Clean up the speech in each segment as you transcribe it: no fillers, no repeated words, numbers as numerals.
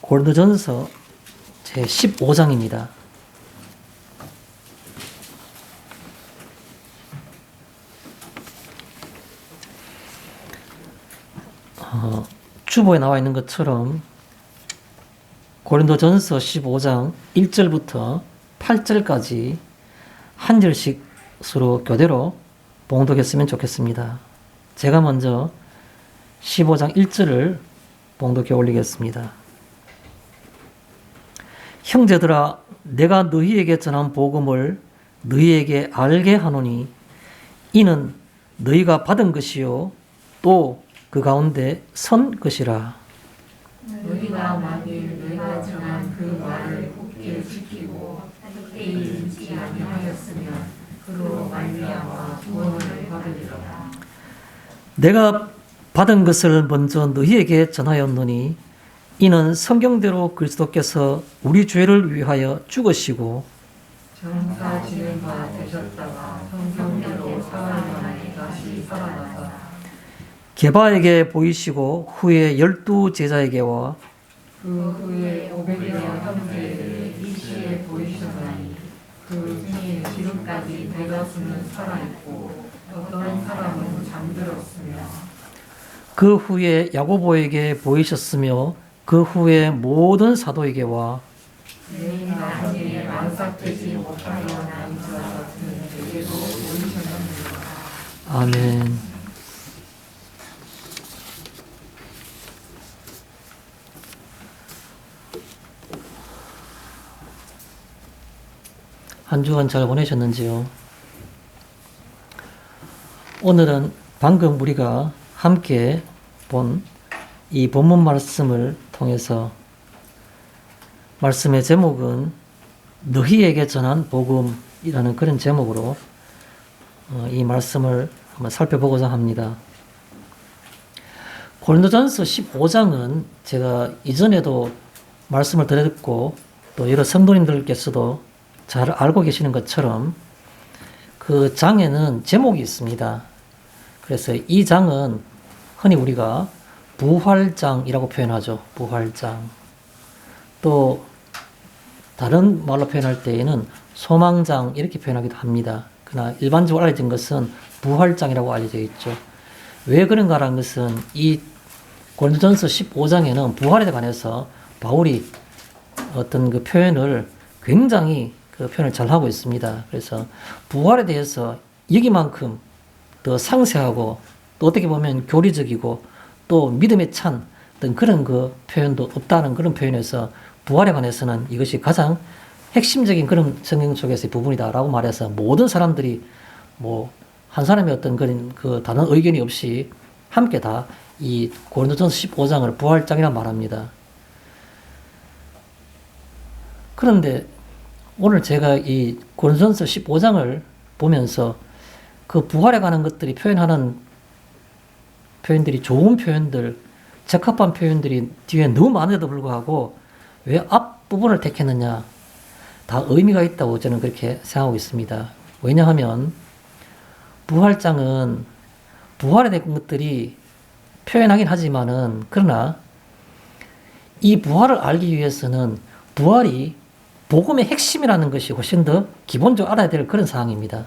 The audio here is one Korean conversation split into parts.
고린도전서 제 15장입니다. 주보에 나와 있는 것처럼 고린도전서 15장 1절부터 8절까지 한 절씩 서로 교대로 봉독했으면 좋겠습니다. 제가 먼저 15장 1절을 봉독해 올리겠습니다. 형제들아, 내가 너희에게 전한 복음을 너희에게 알게 하노니 이는 너희가 받은 것이요 또 그 가운데 선 것이라. 너희가 만일 내가 전한 그 말을 굳게 지키고 헛되이 잊지 아니하였으면 그로 말미암아 구원을 받으리라. 내가 받은 것을 먼저 너희에게 전하였노니 이는 성경대로 그리스도께서 우리 죄를 위하여 죽으시고 장사 지은 바 되셨다가 성경대로 사흘만에 다시 살아나사 게바에게 보이시고 후에 12제자에게와 그 후에 500여 형제에게 일시에 보이셨나니 그 중에 지금까지 대다수는 살아있고 어떤 사람은 잠들었으며 그 후에 야고보에게 보이셨으며 그 후에 모든 사도에게와 내 나중에 완삭되지 못하여 난 자 같은 제게도 보이셨느니라. 아멘. 한 주간 잘 보내셨는지요? 오늘은 방금 우리가 함께 본 이 본문 말씀을 통해서 말씀의 제목은 너희에게 전한 복음이라는 그런 제목으로 이 말씀을 한번 살펴보고자 합니다. 고린도전서 15장은 제가 이전에도 말씀을 드렸고 또 여러 성도님들께서도 잘 알고 계시는 것처럼 그 장에는 제목이 있습니다. 그래서 이 장은 흔히 우리가 부활장이라고 표현하죠. 부활장. 또 다른 말로 표현할 때에는 소망장 이렇게 표현하기도 합니다. 그러나 일반적으로 알려진 것은 부활장이라고 알려져 있죠. 왜 그런가라는 것은 이 고린도전서 15장에는 부활에 관해서 바울이 어떤 그 표현을 굉장히 그 표현을 잘 하고 있습니다. 그래서 부활에 대해서 여기만큼 더 상세하고 또 어떻게 보면 교리적이고 또 믿음에 찬 어떤 그런 그 표현도 없다는 그런 표현에서 부활에 관해서는 이것이 가장 핵심적인 그런 성경 속에서의 부분이다라고 말해서 모든 사람들이 뭐 한 사람의 어떤 그런 그 다른 의견이 없이 함께 다 이 고린도전서 15장을 부활장이라 말합니다. 그런데 오늘 제가 이 고린도전서 15장을 보면서 그 부활에 관한 것들이 표현하는 표현들이 좋은 표현들, 적합한 표현들이 뒤에 너무 많은데도 불구하고 왜 앞부분을 택했느냐? 다 의미가 있다고 저는 그렇게 생각하고 있습니다. 왜냐하면 부활장은 부활에 대한 것들이 표현하긴 하지만은 그러나 이 부활을 알기 위해서는 부활이 복음의 핵심이라는 것이 훨씬 더 기본적으로 알아야 될 그런 사항입니다.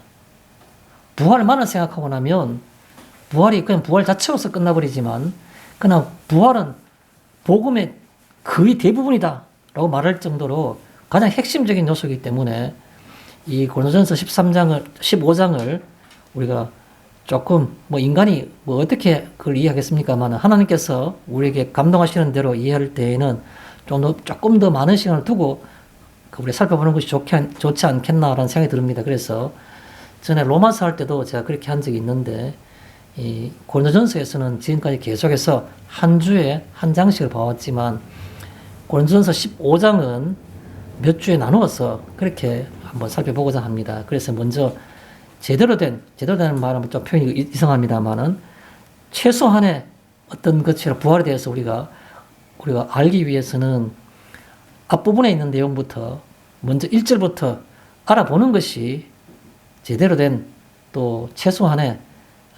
부활만을 생각하고 나면 부활이 그냥 부활 자체로서 끝나버리지만 그러나 부활은 복음의 거의 대부분이다 라고 말할 정도로 가장 핵심적인 요소이기 때문에 이 고린도전서 15장을 우리가 조금 뭐 인간이 뭐 어떻게 그걸 이해하겠습니까만 하나님께서 우리에게 감동하시는 대로 이해할 때에는 조금 더 많은 시간을 두고 우리 살펴보는 것이 좋지 않겠나라는 생각이 듭니다. 그래서 전에 로마서 할 때도 제가 그렇게 한 적이 있는데 이 고린도전서에서는 지금까지 계속해서 한 주에 한 장씩을 봐왔지만 고린도전서 15장은 몇 주에 나누어서 그렇게 한번 살펴보고자 합니다. 그래서 먼저 제대로 된 말은 좀 표현이 이상합니다만은 최소한의 어떤 것처럼 부활에 대해서 우리가 알기 위해서는 앞부분에 있는 내용부터 먼저 1절부터 알아보는 것이 제대로 된 또 최소한의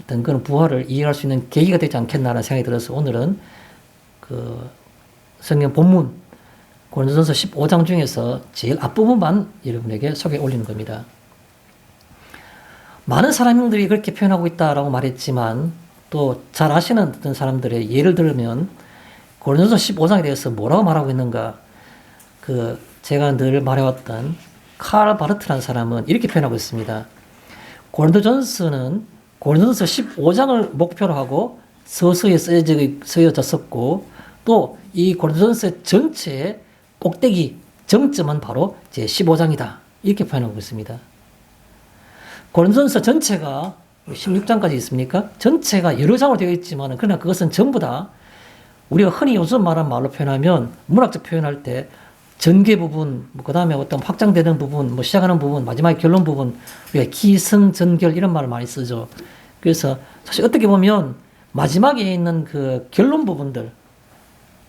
어떤 그런 부활을 이해할 수 있는 계기가 되지 않겠나라는 생각이 들어서 오늘은 그 성경 본문 고린도전서 15장 중에서 제일 앞부분만 여러분에게 소개해 올리는 겁니다. 많은 사람들이 그렇게 표현하고 있다라고 말했지만 또 잘 아시는 어떤 사람들의 예를 들면 고린도전서 15장에 대해서 뭐라고 말하고 있는가? 제가 늘 말해왔던 칼 바르트라는 사람은 이렇게 표현하고 있습니다. 고린도전서는 고린도전서 15장을 목표로 하고 서서히 쓰여졌었고 또 이 고린도전서 전체의 꼭대기 정점은 바로 제 15장이다. 이렇게 표현하고 있습니다. 고린도전서 전체가 16장까지 있습니까? 전체가 여러 장으로 되어 있지만 그러나 그것은 전부 다 우리가 흔히 요즘 말하는 말로 표현하면 문학적 표현할 때 전개 부분, 그 다음에 어떤 확장되는 부분, 시작하는 부분, 마지막에 결론 부분, 우리가 기승전결 이런 말을 많이 쓰죠. 그래서 사실 어떻게 보면 마지막에 있는 그 결론 부분들,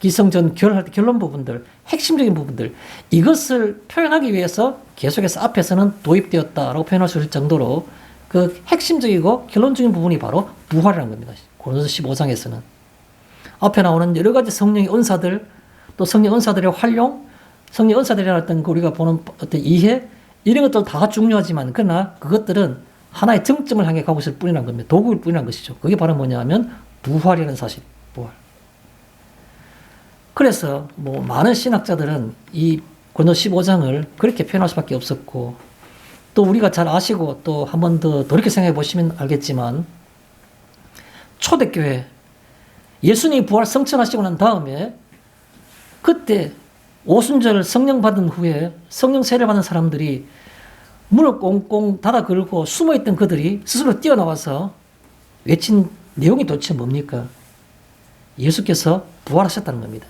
기승전결 할 때 결론 부분들, 핵심적인 부분들, 이것을 표현하기 위해서 계속해서 앞에서는 도입되었다라고 표현할 수 있을 정도로 그 핵심적이고 결론적인 부분이 바로 부활이라는 겁니다. 고린도서 15장에서는. 앞에 나오는 여러 가지 성령의 은사들, 또 성령 은사들의 활용, 성령 은사들이라는 어떤 우리가 보는 어떤 이해, 이런 것들 다 중요하지만, 그러나 그것들은 하나의 정점을 향해 가고 있을 뿐이라는 겁니다. 도구일 뿐이라는 것이죠. 그게 바로 뭐냐 하면 부활이라는 사실, 부활. 그래서 많은 신학자들은 이 고린도서 15장을 그렇게 표현할 수밖에 없었고, 또 우리가 잘 아시고 또 한 번 더 돌이켜 생각해 보시면 알겠지만, 초대교회, 예수님이 부활 성천하시고 난 다음에 그때 오순절 성령 받은 후에 성령 세례 받은 사람들이 문을 꽁꽁 닫아 걸고 숨어있던 그들이 스스로 뛰어나와서 외친 내용이 도대체 뭡니까? 예수께서 부활하셨다는 겁니다.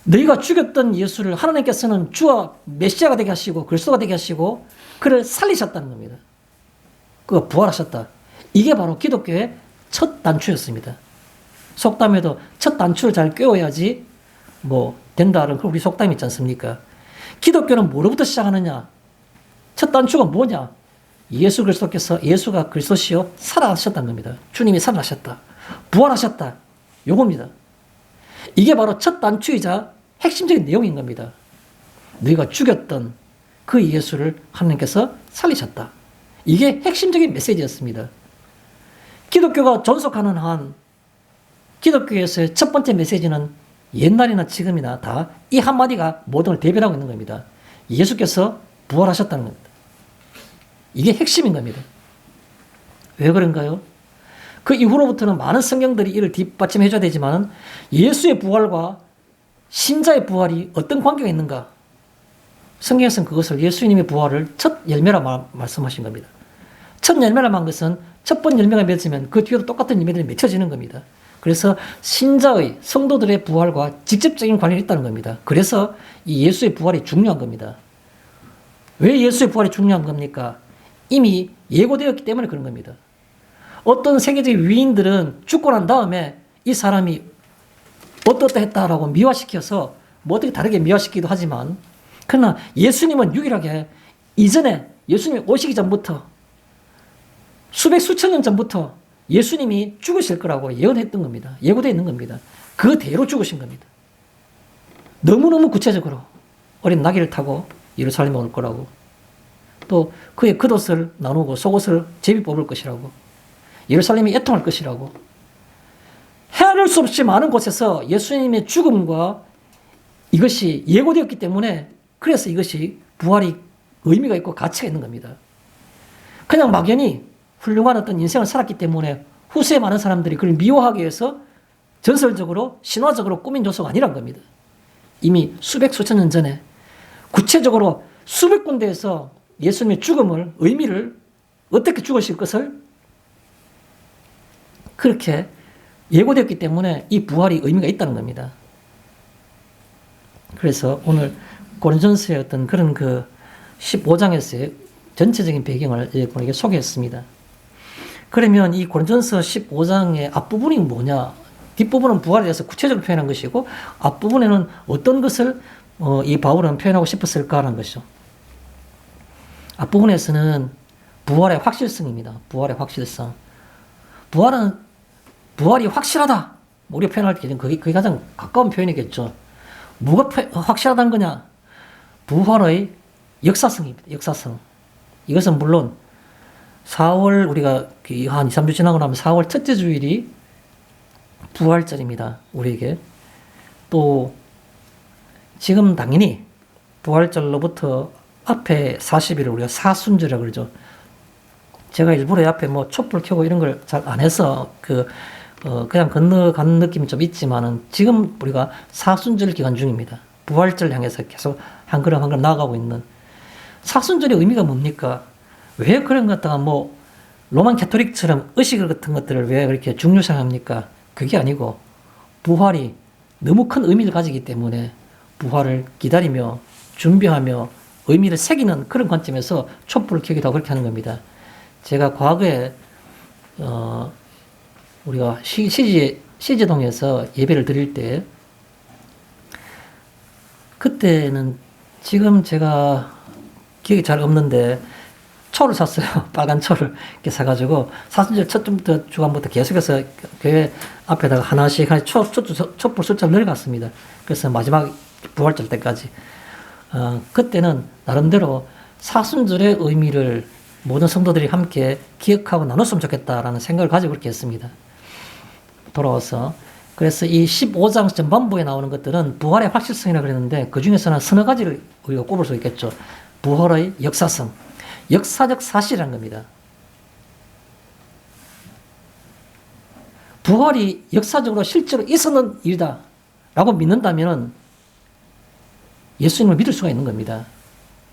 너희가 죽였던 예수를 하나님께서는 주와 메시아가 되게 하시고 그리스도가 되게 하시고 그를 살리셨다는 겁니다. 그가 부활하셨다. 이게 바로 기독교의 첫 단추였습니다. 속담에도 첫 단추를 잘 꿰어야지 된다는 그런 우리 속담이 있지 않습니까? 기독교는 뭐로부터 시작하느냐? 첫 단추가 뭐냐? 예수 그리스도께서 예수가 그리스도시요 살아나셨다는 겁니다. 주님이 살아나셨다. 부활하셨다. 요겁니다. 이게 바로 첫 단추이자 핵심적인 내용인 겁니다. 너희가 죽였던 그 예수를 하나님께서 살리셨다. 이게 핵심적인 메시지였습니다. 기독교가 존속하는 한 기독교에서의 첫 번째 메시지는 옛날이나 지금이나 다 이 한마디가 모든 걸 대변하고 있는 겁니다. 예수께서 부활하셨다는 겁니다. 이게 핵심인 겁니다. 왜 그런가요? 그 이후로부터는 많은 성경들이 이를 뒷받침해 줘야 되지만 예수의 부활과 신자의 부활이 어떤 관계가 있는가? 성경에서는 그것을 예수님의 부활을 첫 열매라 말씀하신 겁니다. 첫 열매라고 한 것은 첫 번 열매가 맺으면 그 뒤에도 똑같은 열매들이 맺혀지는 겁니다. 그래서 신자의 성도들의 부활과 직접적인 관련이 있다는 겁니다. 그래서 이 예수의 부활이 중요한 겁니다. 왜 예수의 부활이 중요한 겁니까? 이미 예고되었기 때문에 그런 겁니다. 어떤 세계적인 위인들은 죽고 난 다음에 이 사람이 어떻다 했다라고 미화시켜서 어떻게 다르게 미화시키기도 하지만, 그러나 예수님은 유일하게 이전에 예수님이 오시기 전부터 수백 수천 년 전부터 예수님이 죽으실 거라고 예언했던 겁니다. 예고되어 있는 겁니다. 그대로 죽으신 겁니다. 너무너무 구체적으로 어린 나귀를 타고 예루살렘에 올 거라고, 또 그의 겉옷을 나누고 속옷을 제비 뽑을 것이라고, 예루살렘이 애통할 것이라고, 헤아릴 수 없이 많은 곳에서 예수님의 죽음과 이것이 예고되었기 때문에 그래서 이것이 부활이 의미가 있고 가치가 있는 겁니다. 그냥 막연히 훌륭한 어떤 인생을 살았기 때문에 후세에 많은 사람들이 그걸 미워하기 위해서 전설적으로 신화적으로 꾸민 요소가 아니란 겁니다. 이미 수백 수천 년 전에 구체적으로 수백 군데에서 예수님의 죽음을, 의미를, 어떻게 죽으실 것을 그렇게 예고되었기 때문에 이 부활이 의미가 있다는 겁니다. 그래서 오늘 고린도전서의 어떤 그런 15장에서의 전체적인 배경을 여러분에게 소개했습니다. 그러면 이 고린도전서 15장의 앞부분이 뭐냐? 뒷부분은 부활에 대해서 구체적으로 표현한 것이고 앞부분에는 어떤 것을 이 바울은 표현하고 싶었을까라는 것이죠. 앞부분에서는 부활의 확실성입니다. 부활의 확실성. 부활이 확실하다. 우리가 표현할 때 그게 가장 가까운 표현이겠죠. 뭐가 확실하다는 거냐? 부활의 역사성입니다. 역사성. 이것은 물론 4월 우리가 한 2, 3주 지나고 나면 4월 첫째 주일이 부활절입니다. 우리에게. 또 지금 당연히 부활절로부터 앞에 40일을 우리가 사순절이라고 그러죠. 제가 일부러 앞에 뭐 촛불 켜고 이런 걸 잘 안 해서 그냥 건너간 느낌이 좀 있지만은 지금 우리가 사순절 기간 중입니다. 부활절 향해서 계속 한 걸음 한 걸음 나아가고 있는 사순절의 의미가 뭡니까? 왜 그런 것 같다가 뭐 로만 캐토릭처럼 의식 같은 것들을 왜 그렇게 중요시합니까? 그게 아니고 부활이 너무 큰 의미를 가지기 때문에 부활을 기다리며 준비하며 의미를 새기는 그런 관점에서 촛불을 켜기도 하고 그렇게 하는 겁니다. 제가 과거에 우리가 시제동에서 예배를 드릴 때 그때는 지금 제가 기억이 잘 없는데 초를 샀어요. 빨간 초를 이렇게 사가지고 사순절 첫 주간부터 계속해서 교회 앞에다가 하나씩 촛불 숫자를 늘어갔습니다. 그래서 마지막 부활절 때까지 그때는 나름대로 사순절의 의미를 모든 성도들이 함께 기억하고 나눴으면 좋겠다라는 생각을 가지고 그렇게 했습니다. 돌아와서 그래서 이 15장 전반부에 나오는 것들은 부활의 확실성이라고 그랬는데 그 중에서는 서너 가지를 우리가 꼽을 수 있겠죠. 부활의 역사성, 역사적 사실이라는 겁니다. 부활이 역사적으로 실제로 있었는 일이다 라고 믿는다면 예수님을 믿을 수가 있는 겁니다.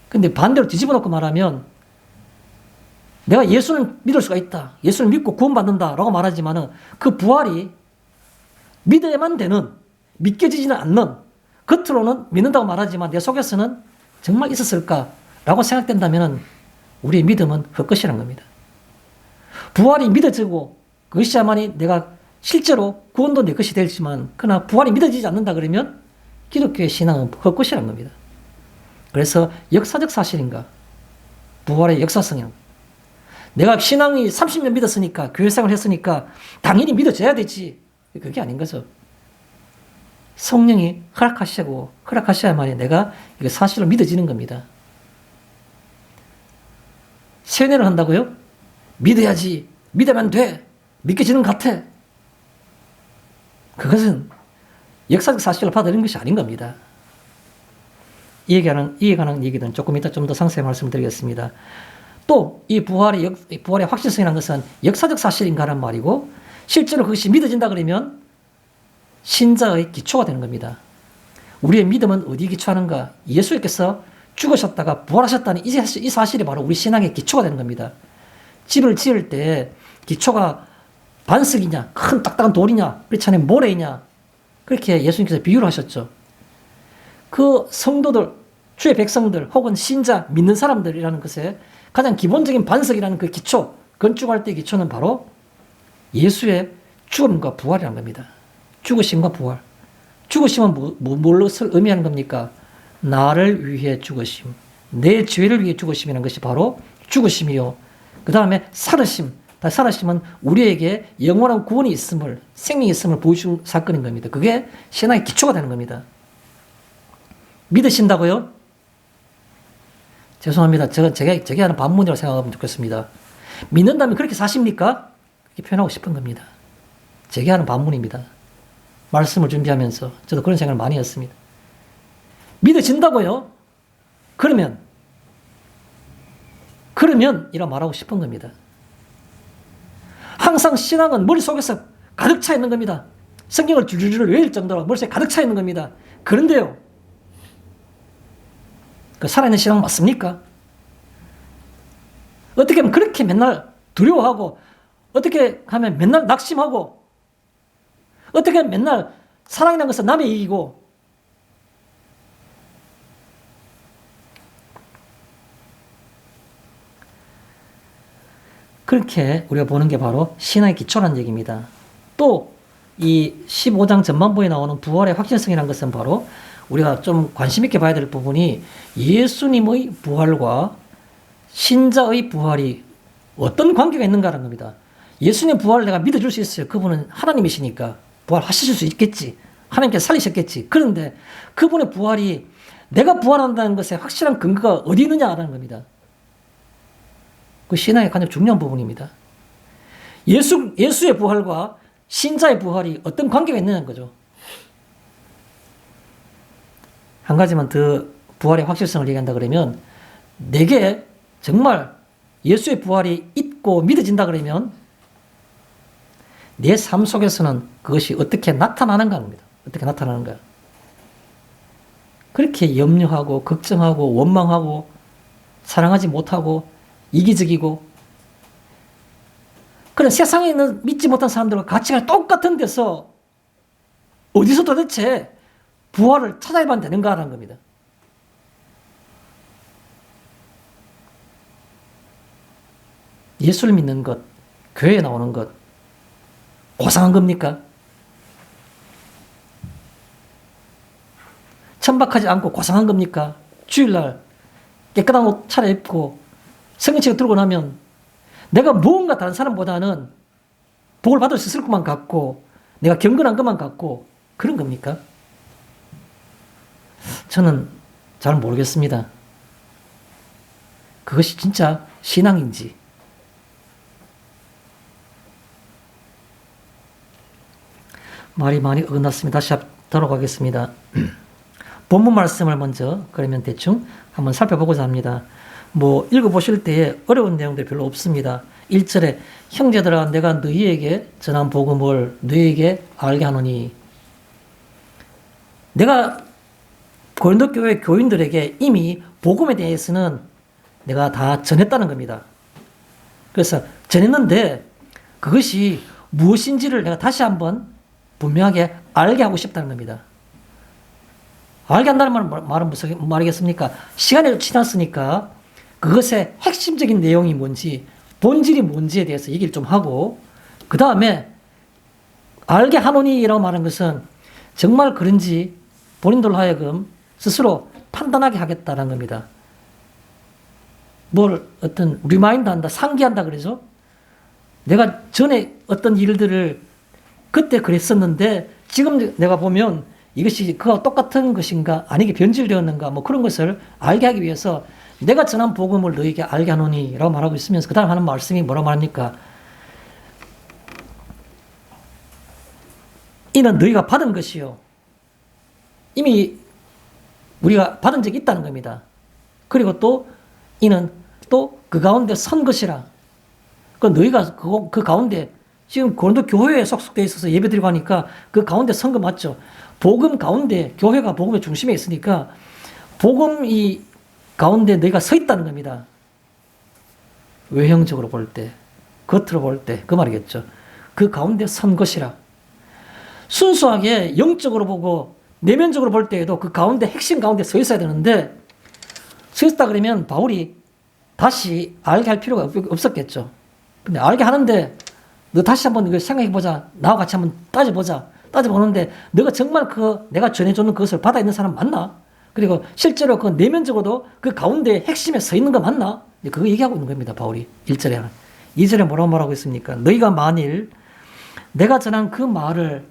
근데 반대로 뒤집어 놓고 말하면 내가 예수를 믿을 수가 있다. 예수를 믿고 구원받는다 라고 말하지만 그 부활이 믿어야만 되는, 믿겨지지는 않는, 겉으로는 믿는다고 말하지만 내 속에서는 정말 있었을까 라고 생각된다면 우리의 믿음은 헛것이라는 겁니다. 부활이 믿어지고 그것이야만이 내가 실제로 구원도 내 것이 되지만 그러나 부활이 믿어지지 않는다 그러면 기독교의 신앙은 헛것이라는 겁니다. 그래서 역사적 사실인가? 부활의 역사성이란 내가 신앙이 30년 믿었으니까 교회 생활을 했으니까 당연히 믿어져야 되지. 그게 아닌 거죠. 성령이 허락하셔야만이 내가 이거 사실로 믿어지는 겁니다. 세뇌를 한다고요? 믿어야지. 믿으면 돼. 믿겨지는 것 같아. 그것은 역사적 사실을 받아들이는 것이 아닌 겁니다. 이에 관한 얘기는 조금 이따 좀 더 상세히 말씀드리겠습니다. 또 이 부활의 확실성이라는 것은 역사적 사실인가라는 말이고 실제로 그것이 믿어진다 그러면 신자의 기초가 되는 겁니다. 우리의 믿음은 어디에 기초하는가? 예수님께서 죽으셨다가 부활하셨다는 이 사실이 바로 우리 신앙의 기초가 되는 겁니다. 집을 지을 때 기초가 반석이냐, 큰 딱딱한 돌이냐, 그렇지 않으면 모래이냐, 그렇게 예수님께서 비유를 하셨죠. 그 성도들, 주의 백성들, 혹은 신자, 믿는 사람들이라는 것에 가장 기본적인 반석이라는 그 기초, 건축할 때의 기초는 바로 예수의 죽음과 부활이라는 겁니다. 죽으심과 부활. 죽으심은 무엇을 의미하는 겁니까? 나를 위해 죽으심, 내 죄를 위해 죽으심이라는 것이 바로 죽으심이요. 그 다음에 살으심. 살으심은 우리에게 영원한 구원이 있음을, 생명이 있음을 보여준 사건인 겁니다. 그게 신앙의 기초가 되는 겁니다. 믿으신다고요? 죄송합니다. 제가 하는 반문이라고 생각하면 좋겠습니다. 믿는다면 그렇게 사십니까? 이렇게 표현하고 싶은 겁니다. 제가 하는 반문입니다. 말씀을 준비하면서 저도 그런 생각을 많이 했습니다. 믿어진다고요? 그러면 이라 말하고 싶은 겁니다. 항상 신앙은 머릿속에서 가득 차 있는 겁니다. 성경을 줄줄줄 외울 정도로 머릿속에 가득 차 있는 겁니다. 그런데요, 그 살아있는 신앙 맞습니까? 어떻게 하면 그렇게 맨날 두려워하고, 어떻게 하면 맨날 낙심하고, 어떻게 하면 맨날 사랑이라는 것은 남의 이익이고, 그렇게 우리가 보는 게 바로 신앙의 기초라는 얘기입니다. 또 이 15장 전반부에 나오는 부활의 확실성이라는 것은 바로 우리가 좀 관심 있게 봐야 될 부분이 예수님의 부활과 신자의 부활이 어떤 관계가 있는가라는 겁니다. 예수님의 부활을 내가 믿어줄 수 있어요. 그분은 하나님이시니까 부활하실 수 있겠지 하나님께서 살리셨겠지. 그런데 그분의 부활이 내가 부활한다는 것에 확실한 근거가 어디 있느냐라는 겁니다. 그 신앙의 가장 중요한 부분입니다. 예수의 부활과 신자의 부활이 어떤 관계가 있느냐는 거죠. 한 가지만 더 부활의 확실성을 얘기한다 그러면, 내게 정말 예수의 부활이 있고 믿어진다 그러면 내 삶 속에서는 그것이 어떻게 나타나는가 합니다. 어떻게 나타나는가. 그렇게 염려하고 걱정하고 원망하고 사랑하지 못하고 이기적이고 그런 세상에 있는 믿지 못한 사람들과 가치가 똑같은 데서 어디서 도대체 부활을 찾아야만 되는가라는 겁니다. 예수를 믿는 것, 교회에 나오는 것, 고상한 겁니까? 천박하지 않고 고상한 겁니까? 주일날 깨끗한 옷 차려입고 성경책을 들고 나면 내가 무언가 다른 사람보다는 복을 받을 수 있을 것만 같고 내가 경건한 것만 같고 그런 겁니까? 저는 잘 모르겠습니다. 그것이 진짜 신앙인지. 말이 많이 어긋났습니다. 다시 돌아가겠습니다. 본문 말씀을 먼저 그러면 대충 한번 살펴보고자 합니다. 뭐 읽어보실 때에 어려운 내용들이 별로 없습니다. 1절에 형제들아 내가 너희에게 전한 복음을 너희에게 알게 하노니, 내가 고린도 교회 교인들에게 이미 복음에 대해서는 내가 다 전했다는 겁니다. 그래서 전했는데 그것이 무엇인지를 내가 다시 한번 분명하게 알게 하고 싶다는 겁니다. 알게 한다는 말은 무슨 말이겠습니까? 시간이 지났으니까 그것의 핵심적인 내용이 뭔지, 본질이 뭔지에 대해서 얘기를 좀 하고, 그 다음에 알게 하노니라고 말하는 것은 정말 그런지 본인들로 하여금 스스로 판단하게 하겠다는 겁니다. 뭘 어떤 리마인드 한다, 상기한다 그러죠? 내가 전에 어떤 일들을 그때 그랬었는데 지금 내가 보면 이것이 그와 똑같은 것인가 아니게 변질되었는가 뭐 그런 것을 알게 하기 위해서 내가 전한 복음을 너희에게 알게 하노니 라고 말하고 있으면서 그 다음 하는 말씀이 뭐라고 말합니까? 이는 너희가 받은 것이요. 이미 우리가 받은 적이 있다는 겁니다. 그리고 또 이는 또 그 가운데 선 것이라. 그 너희가 그 가운데 지금 고린도 교회에 속속되어 있어서 예배드리고 하니까 그 가운데 선 거 맞죠? 복음 가운데 교회가 복음의 중심에 있으니까 복음 이 가운데 너희가 서 있다는 겁니다. 외형적으로 볼 때, 겉으로 볼 때 그 말이겠죠. 그 가운데 선 것이라. 순수하게 영적으로 보고 내면적으로 볼 때에도 그 가운데 핵심 가운데 서 있어야 되는데 서 있다 그러면 바울이 다시 알게 할 필요가 없었겠죠. 근데 알게 하는데 너 다시 한번 이걸 생각해보자. 나와 같이 한번 따져보자. 따져보는데 너가 정말 내가 전해주는 그것을 받아 있는 사람 맞나? 그리고 실제로 그 내면적으로도 그 가운데 핵심에 서 있는 거 맞나? 그거 얘기하고 있는 겁니다. 바울이 1절에. 2절에 뭐라고 말하고 있습니까? 너희가 만일 내가 전한 그 말을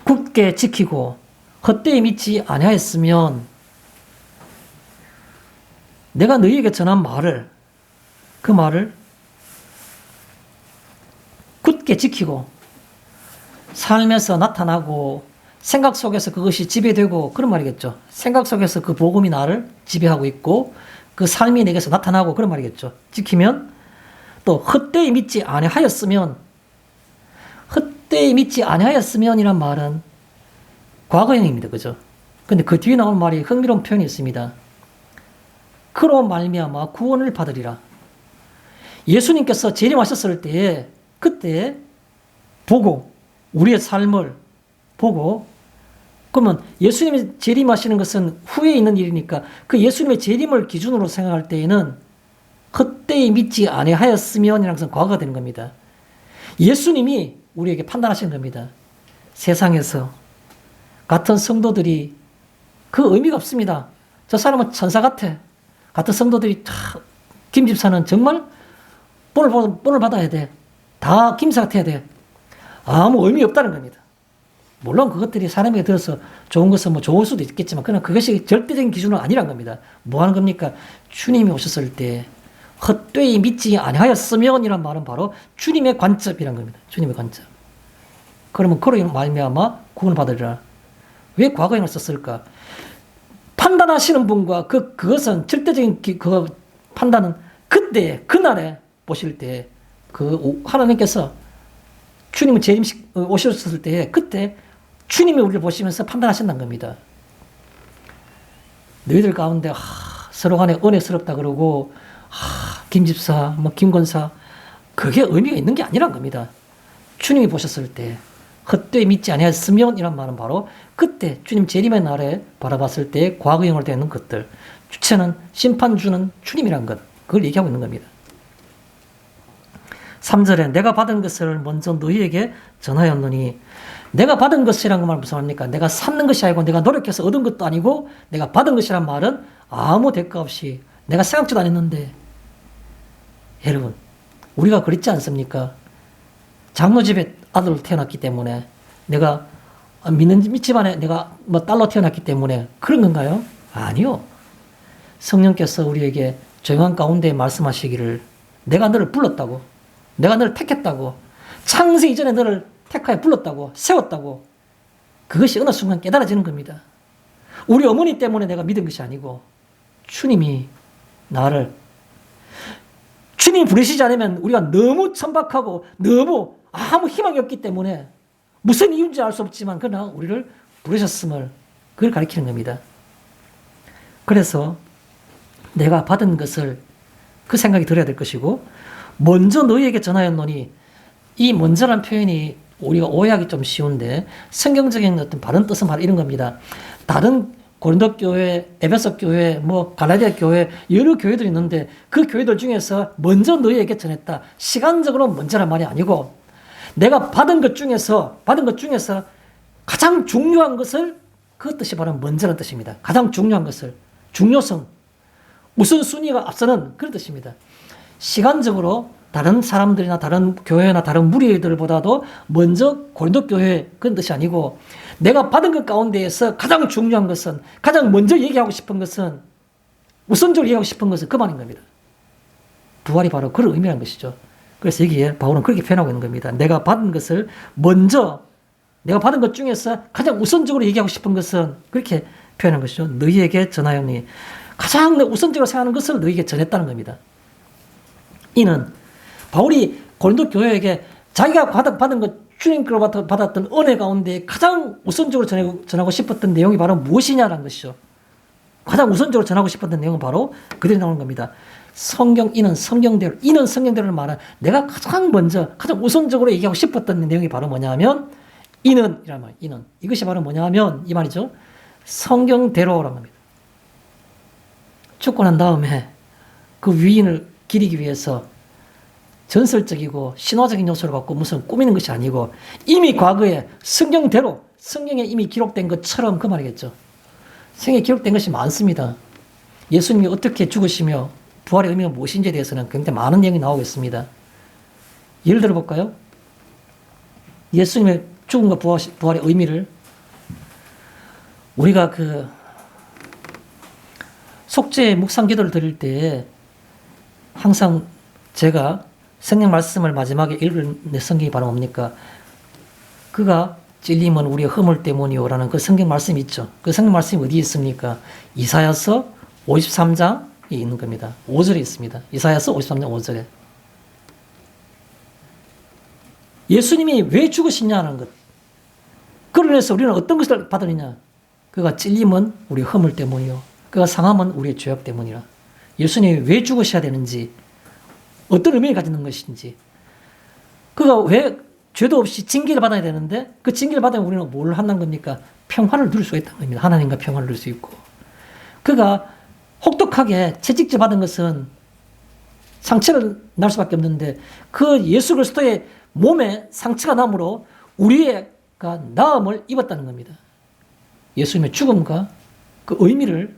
굳게 지키고 헛되이 믿지 아니하였으면, 내가 너희에게 전한 말을, 그 말을 굳게 지키고 삶에서 나타나고 생각 속에서 그것이 지배되고, 그런 말이겠죠. 생각 속에서 그 복음이 나를 지배하고 있고 그 삶이 내게서 나타나고, 그런 말이겠죠. 지키면, 또 헛되이 믿지 아니하였으면, 헛되이 믿지 아니하였으면이란 말은 과거형입니다. 그죠? 근데 그 뒤에 나오는 말이 흥미로운 표현이 있습니다. 그로 말미암아 구원을 받으리라. 예수님께서 재림하셨을 때에 그때 보고 우리의 삶을 보고, 그러면 예수님이 재림하시는 것은 후에 있는 일이니까 그 예수님의 재림을 기준으로 생각할 때에는 헛되이 믿지 아니하였으면이라는 것은 과거가 되는 겁니다. 예수님이 우리에게 판단하시는 겁니다. 세상에서 같은 성도들이 그 의미가 없습니다. 저 사람은 천사 같아. 같은 성도들이 김 집사는 정말 본을 받아야 돼. 다 김사 같아야 돼. 아무 의미 없다는 겁니다. 물론 그것들이 사람에게 들어서 좋은 것은 뭐 좋을 수도 있겠지만, 그러나 그것이 절대적인 기준은 아니란 겁니다. 뭐 하는 겁니까? 주님이 오셨을 때 헛되이 믿지 아니하였으면 이란 말은 바로 주님의 관점이란 겁니다. 주님의 관점. 그러면 그로 말미암아 구원을 받으리라. 왜 과거형을 썼을까? 판단하시는 분과 그것은 절대적인 그 판단은 그때 그날에 보실 때 그 하나님께서 주님을 재림식 오셨을 때 그때 주님이 우리를 보시면서 판단하신다는 겁니다. 너희들 가운데 서로 간에 은혜스럽다 그러고 김 집사, 뭐 김권사, 그게 의미가 있는 게 아니란 겁니다. 주님이 보셨을 때 헛되이 믿지 아니하였으면 이란 말은 바로 그때 주님 재림의 날에 바라봤을 때 과거형으로 되는 것들, 주체는 심판주는 주님이란 것, 그걸 얘기하고 있는 겁니다. 3절에 내가 받은 것을 먼저 너희에게 전하였노니, 내가 받은 것이란 말 무슨 말입니까? 내가 쌓는 것이 아니고 내가 노력해서 얻은 것도 아니고 내가 받은 것이란 말은 아무 대가 없이 내가 생각지도 않았는데, 여러분 우리가 그랬지 않습니까? 장로 집에 아들로 태어났기 때문에 내가 믿지만에 내가 뭐 딸로 태어났기 때문에 그런 건가요? 아니요. 성령께서 우리에게 조용한 가운데 말씀하시기를 내가 너를 불렀다고, 내가 너를 택했다고, 창세 이전에 너를 택하여 불렀다고, 세웠다고, 그것이 어느 순간 깨달아지는 겁니다. 우리 어머니 때문에 내가 믿은 것이 아니고 주님이 나를, 주님이 부르시지 않으면 우리가 너무 천박하고 너무 아무 희망이 없기 때문에 무슨 이유인지 알 수 없지만 그러나 우리를 부르셨음을, 그걸 가리키는 겁니다. 그래서 내가 받은 것을 그 생각이 들어야 될 것이고, 먼저 너희에게 전하였노니, 이 먼저란 표현이 우리가 오해하기 좀 쉬운데 성경적인 어떤 바른 뜻은 바로 이런 겁니다. 다른 고린도 교회, 에베소 교회, 뭐 갈라디아 교회, 여러 교회들이 있는데 그 교회들 중에서 먼저 너희에게 전했다. 시간적으로 먼저란 말이 아니고 내가 받은 것 중에서 가장 중요한 것을, 그 뜻이 바로 먼저라는 뜻입니다. 가장 중요한 것을, 중요성, 우선순위가 앞서는 그런 뜻입니다. 시간적으로 다른 사람들이나 다른 교회나 다른 무리들보다도 먼저 고린도 교회, 그런 뜻이 아니고 내가 받은 것 가운데에서 가장 중요한 것은, 가장 먼저 얘기하고 싶은 것은, 우선적으로 얘기하고 싶은 것은 그 말인 겁니다. 부활이 바로 그런 의미라는 것이죠. 그래서 여기에 바울은 그렇게 표현하고 있는 겁니다. 내가 받은 것을 먼저, 내가 받은 것 중에서 가장 우선적으로 얘기하고 싶은 것은, 그렇게 표현한 것이죠. 너희에게 전하였니, 가장 우선적으로 생각하는 것을 너희에게 전했다는 겁니다. 이는 바울이 고린도 교회에게 자기가 받은 것, 주님께로부터 받았던 은혜 가운데 가장 우선적으로 전하고 싶었던 내용이 바로 무엇이냐라는 것이죠. 가장 우선적으로 전하고 싶었던 내용은 바로 그대로 나오는 겁니다. 이는 성경대로를 말한, 내가 가장 먼저, 가장 우선적으로 얘기하고 싶었던 내용이 바로 뭐냐면, 이는, 이란 말, 이는. 이것이 바로 뭐냐면, 이 말이죠. 성경대로라는 겁니다. 죽고 난 다음에 그 위인을 기리기 위해서 전설적이고 신화적인 요소를 갖고 무슨 꾸미는 것이 아니고 이미 과거에 성경대로, 성경에 이미 기록된 것처럼, 그 말이겠죠. 성경에 기록된 것이 많습니다. 예수님이 어떻게 죽으시며 부활의 의미가 무엇인지에 대해서는 굉장히 많은 내용이 나오고 있습니다. 예를 들어 볼까요? 예수님의 죽음과 부활의 의미를 우리가 그 속죄 묵상 기도를 드릴 때 항상 제가 성경 말씀을 마지막에 읽을 내 성경이 바로 뭡니까? 그가 찔림은 우리의 허물 때문이요라는 그 성경 말씀이 있죠. 그 성경 말씀이 어디에 있습니까? 이사야서 53장에 있는 겁니다. 5절에 있습니다. 이사야서 53장 5절에. 예수님이 왜 죽으시냐는 것. 그로 인해서 우리는 어떤 것을 받으느냐? 그가 찔림은 우리의 허물 때문이요. 그가 상함은 우리의 죄악 때문이라. 예수님이 왜 죽으셔야 되는지, 어떤 의미를 가지는 것인지, 그가 왜 죄도 없이 징계를 받아야 되는데 그 징계를 받으면 우리는 뭘 한다는 겁니까? 평화를 누릴 수가 있다는 겁니다. 하나님과 평화를 누릴 수 있고, 그가 혹독하게 채찍질 받은 것은 상처를 날 수밖에 없는데 그 예수 그리스도의 몸에 상처가 남으로 우리가 나음을 입었다는 겁니다. 예수님의 죽음과 그 의미를,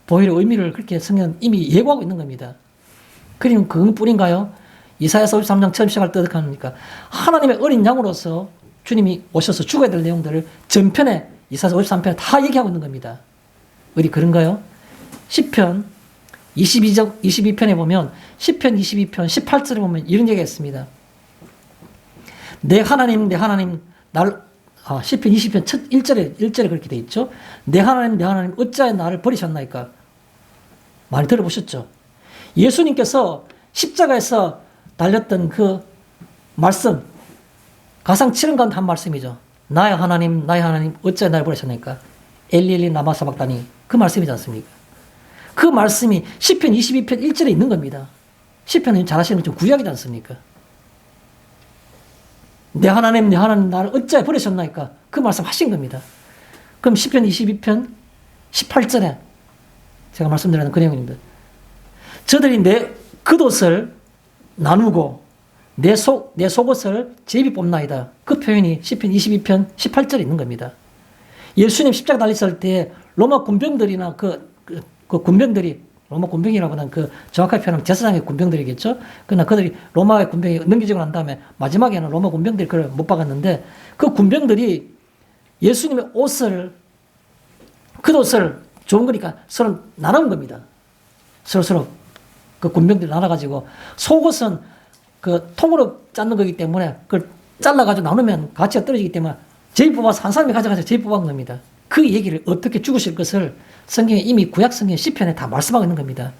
보혈의 의미를 그렇게 성경은 이미 예고하고 있는 겁니다. 그럼 그것뿐인가요? 이사야서 53장 처음 시작할 때 어떻게 합니까? 하나님의 어린 양으로서 주님이 오셔서 죽어야 될 내용들을 전편에 이사야 53편에 다 얘기하고 있는 겁니다. 어디 그런가요? 시편 22편에 보면 시편 22편 18절에 보면 이런 얘기가 있습니다. 내 하나님 시편 20편 첫 1절에 그렇게 돼 있죠. 내 하나님 어찌하여 나를 버리셨나이까? 많이 들어보셨죠? 예수님께서 십자가에서 달렸던 그 말씀, 가상 7은 가운데 한 말씀이죠. 나의 하나님 어찌하여 나를 버리셨나이까? 엘리 라마 사박다니, 그 말씀이지 않습니까? 그 말씀이 시편 22편 1절에 있는 겁니다. 시편은 잘 아시는 것처럼 구약이지 않습니까? 내 하나님 나를 어찌하여 버리셨나이까? 그 말씀 하신 겁니다. 그럼 시편 22편 18절에 제가 말씀드리는 그 내용입니다. 저들이 내 겉옷을 나누고 내 속옷을 제비 뽑나이다. 그 표현이 시편 22편 18절에 있는 겁니다. 예수님 십자가 달렸을 때 로마 군병들이나 그 군병들이, 로마 군병이라고 하는 그 정확하게 표현하면 제사장의 군병들이겠죠. 그러나 그들이 로마의 군병이 넘겨지고 난 다음에 마지막에는 로마 군병들이 그걸 못 박았는데 그 군병들이 예수님의 겉옷을 좋은 거니까 서로 나눈 겁니다. 서로 그 군병들이 나눠가지고 속옷은 그 통으로 짰는 거기 때문에 그걸 잘라가지고 나누면 가치가 떨어지기 때문에 제비 뽑아서 한 사람이 가져가서 제비 뽑은 겁니다. 그 얘기를 어떻게 죽으실 것을 성경에 이미 구약 성경 시편에 다 말씀하고 있는 겁니다.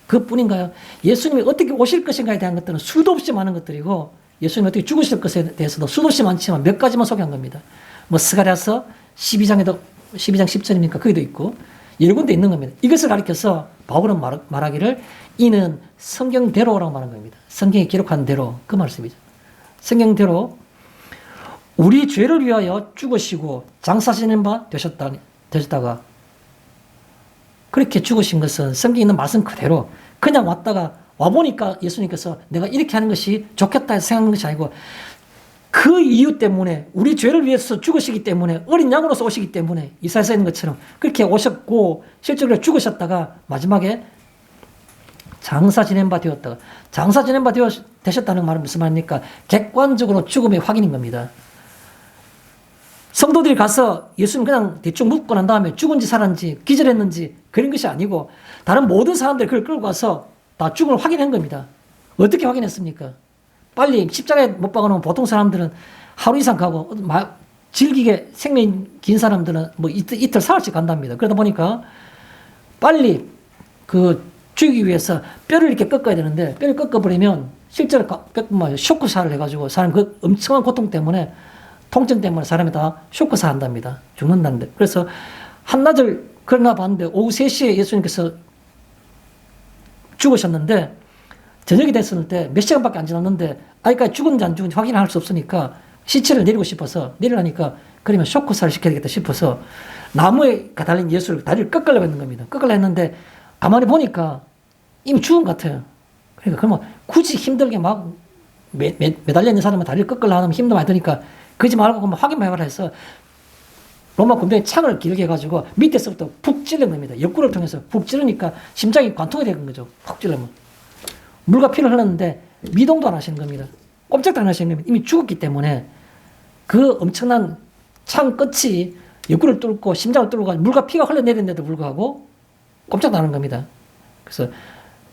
그뿐인가요? 예수님이 어떻게 오실 것인가에 대한 것들은 수도 없이 많은 것들이고 예수님이 어떻게 죽으실 것에 대해서도 수도 없이 많지만 몇 가지만 소개한 겁니다. 뭐 스가랴서 12장 10절입니까? 거기도 있고 여러 군데 있는 겁니다. 이것을 가리켜서 바울은 말하기를 이는 성경대로라고 말한 겁니다. 성경에 기록한 대로, 그 말씀이죠. 성경대로 우리 죄를 위하여 죽으시고 장사 지낸 바 되셨다가 그렇게 죽으신 것은 성경에 있는 말씀 그대로 그냥 왔다가 와보니까 예수님께서 내가 이렇게 하는 것이 좋겠다 해서 생각한 것이 아니고 그 이유 때문에 우리 죄를 위해서 죽으시기 때문에 어린 양으로서 오시기 때문에 이사야서에 있는 것처럼 그렇게 오셨고 실제로 죽으셨다가 마지막에 장사 지낸 바 되었다가 장사 지낸 바 되셨다는 말은 무슨 말입니까? 객관적으로 죽음의 확인인 겁니다. 성도들이 가서 예수님 그냥 대충 묻고 난 다음에 죽은지 살았는지 기절했는지 그런 것이 아니고 다른 모든 사람들이 그걸 끌고 가서 다 죽음을 확인한 겁니다. 어떻게 확인했습니까? 빨리 십자가에 못 박아놓으면 보통 사람들은 하루 이상 가고 질기게 생명이 긴 사람들은 뭐 이틀 사흘씩 간답니다. 그러다 보니까 빨리 그 죽이기 위해서 뼈를 이렇게 꺾어야 되는데 뼈를 꺾어버리면 실제로 꺾으면 쇼크사를 해가지고 사람 그 엄청난 고통 때문에 통증 때문에 사람이 다 쇼크사 한답니다. 죽는다는데. 그래서 한낮을 그러나 봤는데 오후 3시에 예수님께서 죽으셨는데 저녁이 됐을 때 몇 시간밖에 안 지났는데 아직까지 죽은지 안 죽은지 확인할 수 없으니까 시체를 내리고 싶어서 내리라니까 그러면 쇼크사를 시켜야 되겠다 싶어서 나무에 달린 예수를 다리를 꺾으려고 했는 겁니다. 꺾으려고 했는데 가만히 보니까 이미 죽은 것 같아요. 그러니까 그러면 굳이 힘들게 막 매달려 있는 사람은 다리를 꺾으려고 하면 힘도 많이 드니까 그러지 말고 그러면 확인만 해봐라 해서 로마 군병이 창을 길게 해가지고 밑에서부터 푹 찔른 겁니다. 옆구리를 통해서 푹 찌르니까 심장이 관통이 되는 거죠. 푹 찔르면. 물과 피를 흘렀는데 미동도 안 하시는 겁니다. 꼼짝도 안 하시는 겁니다. 이미 죽었기 때문에 그 엄청난 창 끝이 옆구리를 뚫고 심장을 뚫고 물과 피가 흘러내리는데도 불구하고 꼼짝도 안 하는 겁니다. 그래서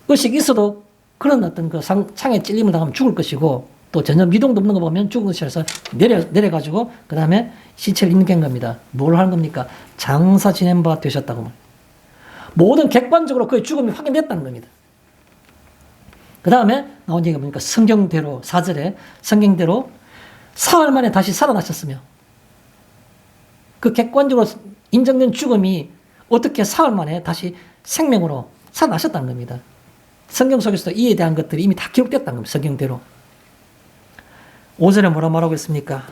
의식이 있어도 그런 어떤 그 창에 찔림을 당하면 죽을 것이고 또 전혀 미동도 없는 거 보면 죽은 것이라서 내려가지고 그 다음에 시체를 입는 겁니다. 뭘 하는 겁니까? 장사 지낸 바 되셨다고. 모든 객관적으로 그의 죽음이 확인됐다는 겁니다. 그 다음에 나온 얘기가 보니까 성경대로 4절에 성경대로 사흘 만에 다시 살아나셨으며 그 객관적으로 인정된 죽음이 어떻게 사흘 만에 다시 생명으로 살아나셨다는 겁니다. 성경 속에서도 이에 대한 것들이 이미 다 기록됐다는 겁니다. 성경대로. 5절에 뭐라 말하고 있습니까?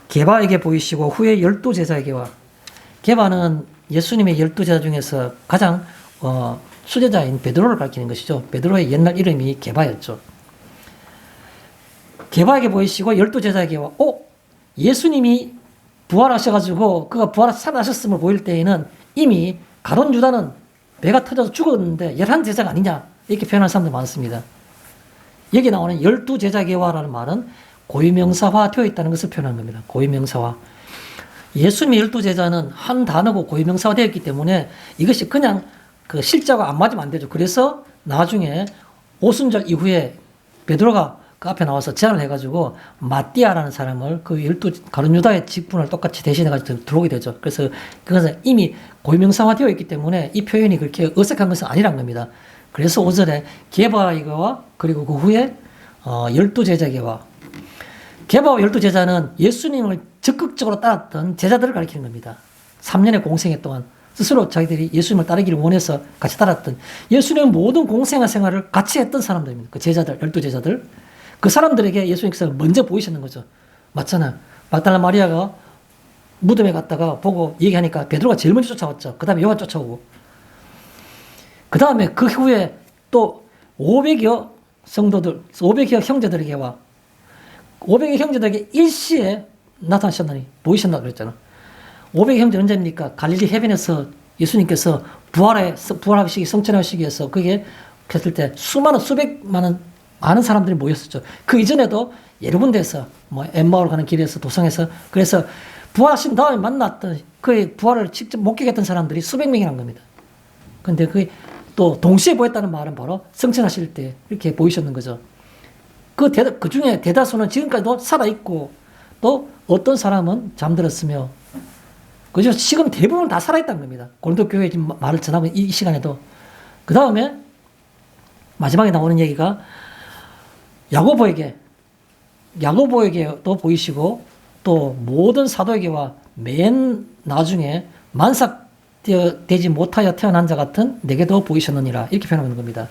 게바에게 보이시고 후에 12제자에게와 게바는 예수님의 12제자 중에서 가장 수제자인 베드로를 가리키는 것이죠. 베드로의 옛날 이름이 게바였죠. 게바에게 보이시고 12제자에게와 예수님이 부활하셔가지고 그가 부활해서 살아나셨음을 보일 때에는 이미 가룟 유다는 배가 터져서 죽었는데 11제자가 아니냐 이렇게 표현하는 사람들 많습니다. 여기 나오는 12제자에게와라는 말은 고유명사화 되어 있다는 것을 표현한 겁니다. 고유명사화. 예수님의 12제자는 한 단어고 고유명사화 되어 있기 때문에 이것이 그냥 그 실자가 안 맞으면 안 되죠. 그래서 나중에 오순절 이후에 베드로가 그 앞에 나와서 제안을 해가지고 마띠아라는 사람을 그 12 가룟 유다의 직분을 똑같이 대신해가지고 들어오게 되죠. 그래서 그것은 이미 고유명사화 되어 있기 때문에 이 표현이 그렇게 어색한 것은 아니란 겁니다. 그래서 5절에 게바이가와 그리고 그 후에 12제자계와 게바와 12제자는 예수님을 적극적으로 따랐던 제자들을 가리키는 겁니다. 3년의 공생애 동안 스스로 자기들이 예수님을 따르기를 원해서 같이 따랐던 예수님의 모든 공생애 생활을 같이 했던 사람들입니다. 그 제자들, 12제자들. 그 사람들에게 예수님께서 먼저 보이셨는 거죠. 맞잖아. 막달라 마리아가 무덤에 갔다가 보고 얘기하니까 베드로가 제일 먼저 쫓아왔죠. 그 다음에 요한 쫓아오고. 그 다음에 그 후에 또 500여 성도들, 500여 형제들에게와 500여 형제들에게 일시에 나타나셨나니 보이셨나 그랬잖아. 500여 형제 언제입니까? 갈릴리 해변에서 예수님께서 부활하시기 성천하시기 위해서 그게 했을 때 수많은 수백만은 많은 사람들이 모였었죠. 그 이전에도 여러 군데에서 뭐 엠마오로 가는 길에서 도성에서 그래서 부활하신 다음에 만났던 그의 부활을 직접 목격했던 사람들이 수백 명이란 겁니다. 근데 그 또 동시에 보였다는 말은 바로 성천하실 때 이렇게 보이셨는 거죠. 그 중에 대다수는 지금까지도 살아있고 또 어떤 사람은 잠들었으며 그죠? 지금 대부분 다 살아있다는 겁니다. 고린도 교회에 지금 말을 전하고 이 시간에도. 그 다음에 마지막에 나오는 얘기가 야고보에게도 보이시고 또 모든 사도에게와 맨 나중에 만삭되지 못하여 태어난 자 같은 내게도 보이셨느니라 이렇게 표현하는 겁니다.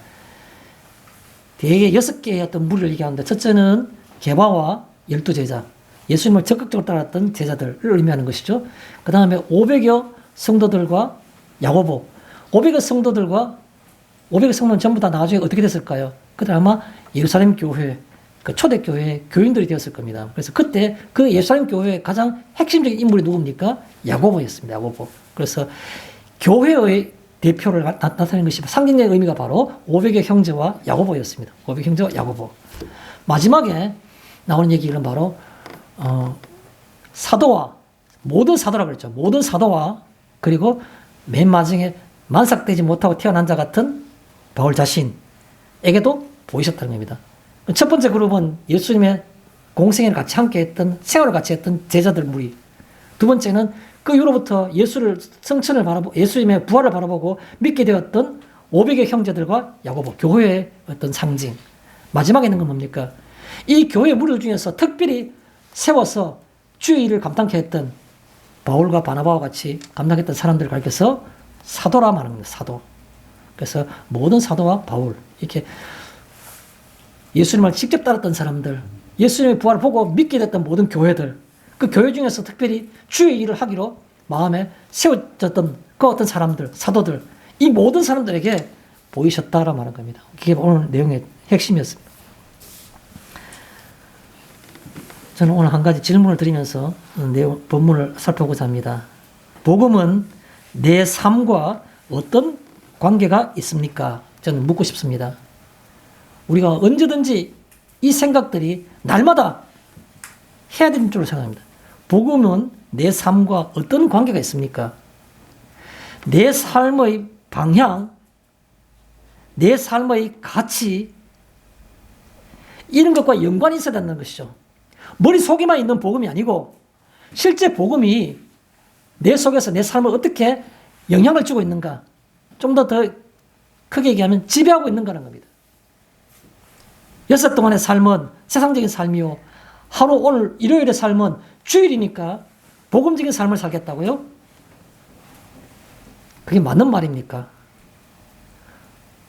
대개 6개의 어떤 무리를 얘기하는데 첫째는 게바와 12제자 예수님을 적극적으로 따랐던 제자들을 의미하는 것이죠. 그 다음에 500여 성도들과 야고보 500여 성도는 전부 다 나중에 어떻게 됐을까요? 그때 아마 예루살렘 교회 그 초대교회 교인들이 되었을 겁니다. 그래서 그때 그 예루살렘 교회의 가장 핵심적인 인물이 누굽니까? 야고보였습니다. 야고보. 그래서 교회의 대표를 나타내는 것이 상징적인 의미가 바로 500의 형제와 야고보였습니다. 500 형제와 야고보. 마지막에 나오는 얘기는 바로 사도와 모든 사도라고 그랬죠. 모든 사도와 그리고 맨 마지막에 만삭되지 못하고 태어난 자 같은 바울 자신에게도 보이셨다는 겁니다. 첫 번째 그룹은 예수님의 공생애를 같이 함께 했던 생활을 같이 했던 제자들 무리. 두 번째는 그 이후로부터 예수를 성천을 바라보고 예수님의 부활을 바라보고 믿게 되었던 500의 형제들과 야고보 교회의 어떤 상징. 마지막에 있는 건 뭡니까? 이 교회 무리 중에서 특별히 세워서 주의 일을 감당케 했던 바울과 바나바와 같이 감당했던 사람들을 가리켜서 사도라 말하는 겁니다. 사도. 그래서 모든 사도와 바울 이렇게 예수님을 직접 따랐던 사람들, 예수님의 부활을 보고 믿게 됐던 모든 교회들, 그 교회 중에서 특별히 주의 일을 하기로 마음에 세워졌던 그 어떤 사람들, 사도들, 이 모든 사람들에게 보이셨다라 말하는 겁니다. 그게 오늘 내용의 핵심이었습니다. 저는 오늘 한 가지 질문을 드리면서 내용, 본문을 살펴보고자 합니다. 복음은 내 삶과 어떤 관계가 있습니까? 저는 묻고 싶습니다. 우리가 언제든지 이 생각들이 날마다 해야 되는 줄로 생각합니다. 복음은 내 삶과 어떤 관계가 있습니까? 내 삶의 방향, 내 삶의 가치, 이런 것과 연관이 있어야 된다는 것이죠. 머릿속에만 있는 복음이 아니고 실제 복음이 내 속에서 내 삶을 어떻게 영향을 주고 있는가, 좀 더 크게 얘기하면 지배하고 있는가라는 겁니다. 6 동안의 삶은 세상적인 삶이요. 하루 오늘 일요일의 삶은 주일이니까 복음적인 삶을 살겠다고요? 그게 맞는 말입니까?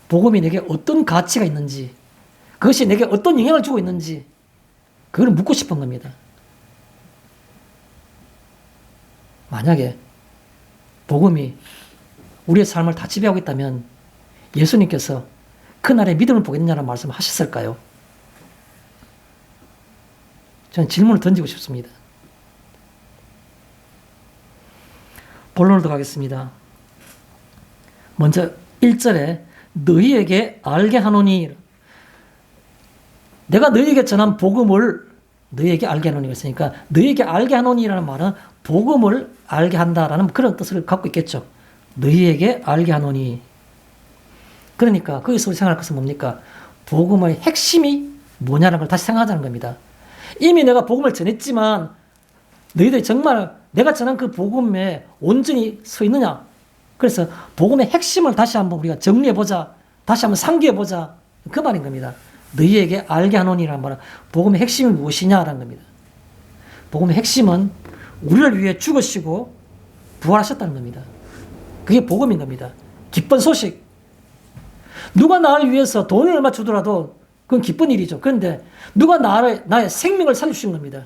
복음이 내게 어떤 가치가 있는지, 그것이 내게 어떤 영향을 주고 있는지, 그걸 묻고 싶은 겁니다. 만약에 복음이 우리의 삶을 다 지배하고 있다면 예수님께서 그날의 믿음을 보겠느냐는 말씀을 하셨을까요? 저는 질문을 던지고 싶습니다. 본론으로 들어가겠습니다. 먼저 1절에 너희에게 알게 하노니, 내가 너희에게 전한 복음을 너희에게 알게 하노니가 있으니까 너희에게 알게 하노니라는 말은 복음을 알게 한다라는 그런 뜻을 갖고 있겠죠. 너희에게 알게 하노니. 그러니까 거기서 우리 생각할 것은 뭡니까? 복음의 핵심이 뭐냐는 걸 다시 생각하자는 겁니다. 이미 내가 복음을 전했지만 너희들이 정말 내가 전한 그 복음에 온전히 서 있느냐? 그래서 복음의 핵심을 다시 한번 우리가 정리해보자. 다시 한번 상기해보자. 그 말인 겁니다. 너희에게 알게 하노니라는 말은 복음의 핵심이 무엇이냐라는 겁니다. 복음의 핵심은 우리를 위해 죽으시고 부활하셨다는 겁니다. 그게 복음인 겁니다. 기쁜 소식. 누가 나를 위해서 돈을 얼마 주더라도 그건 기쁜 일이죠. 그런데 누가 나의 생명을 살려주신 겁니다.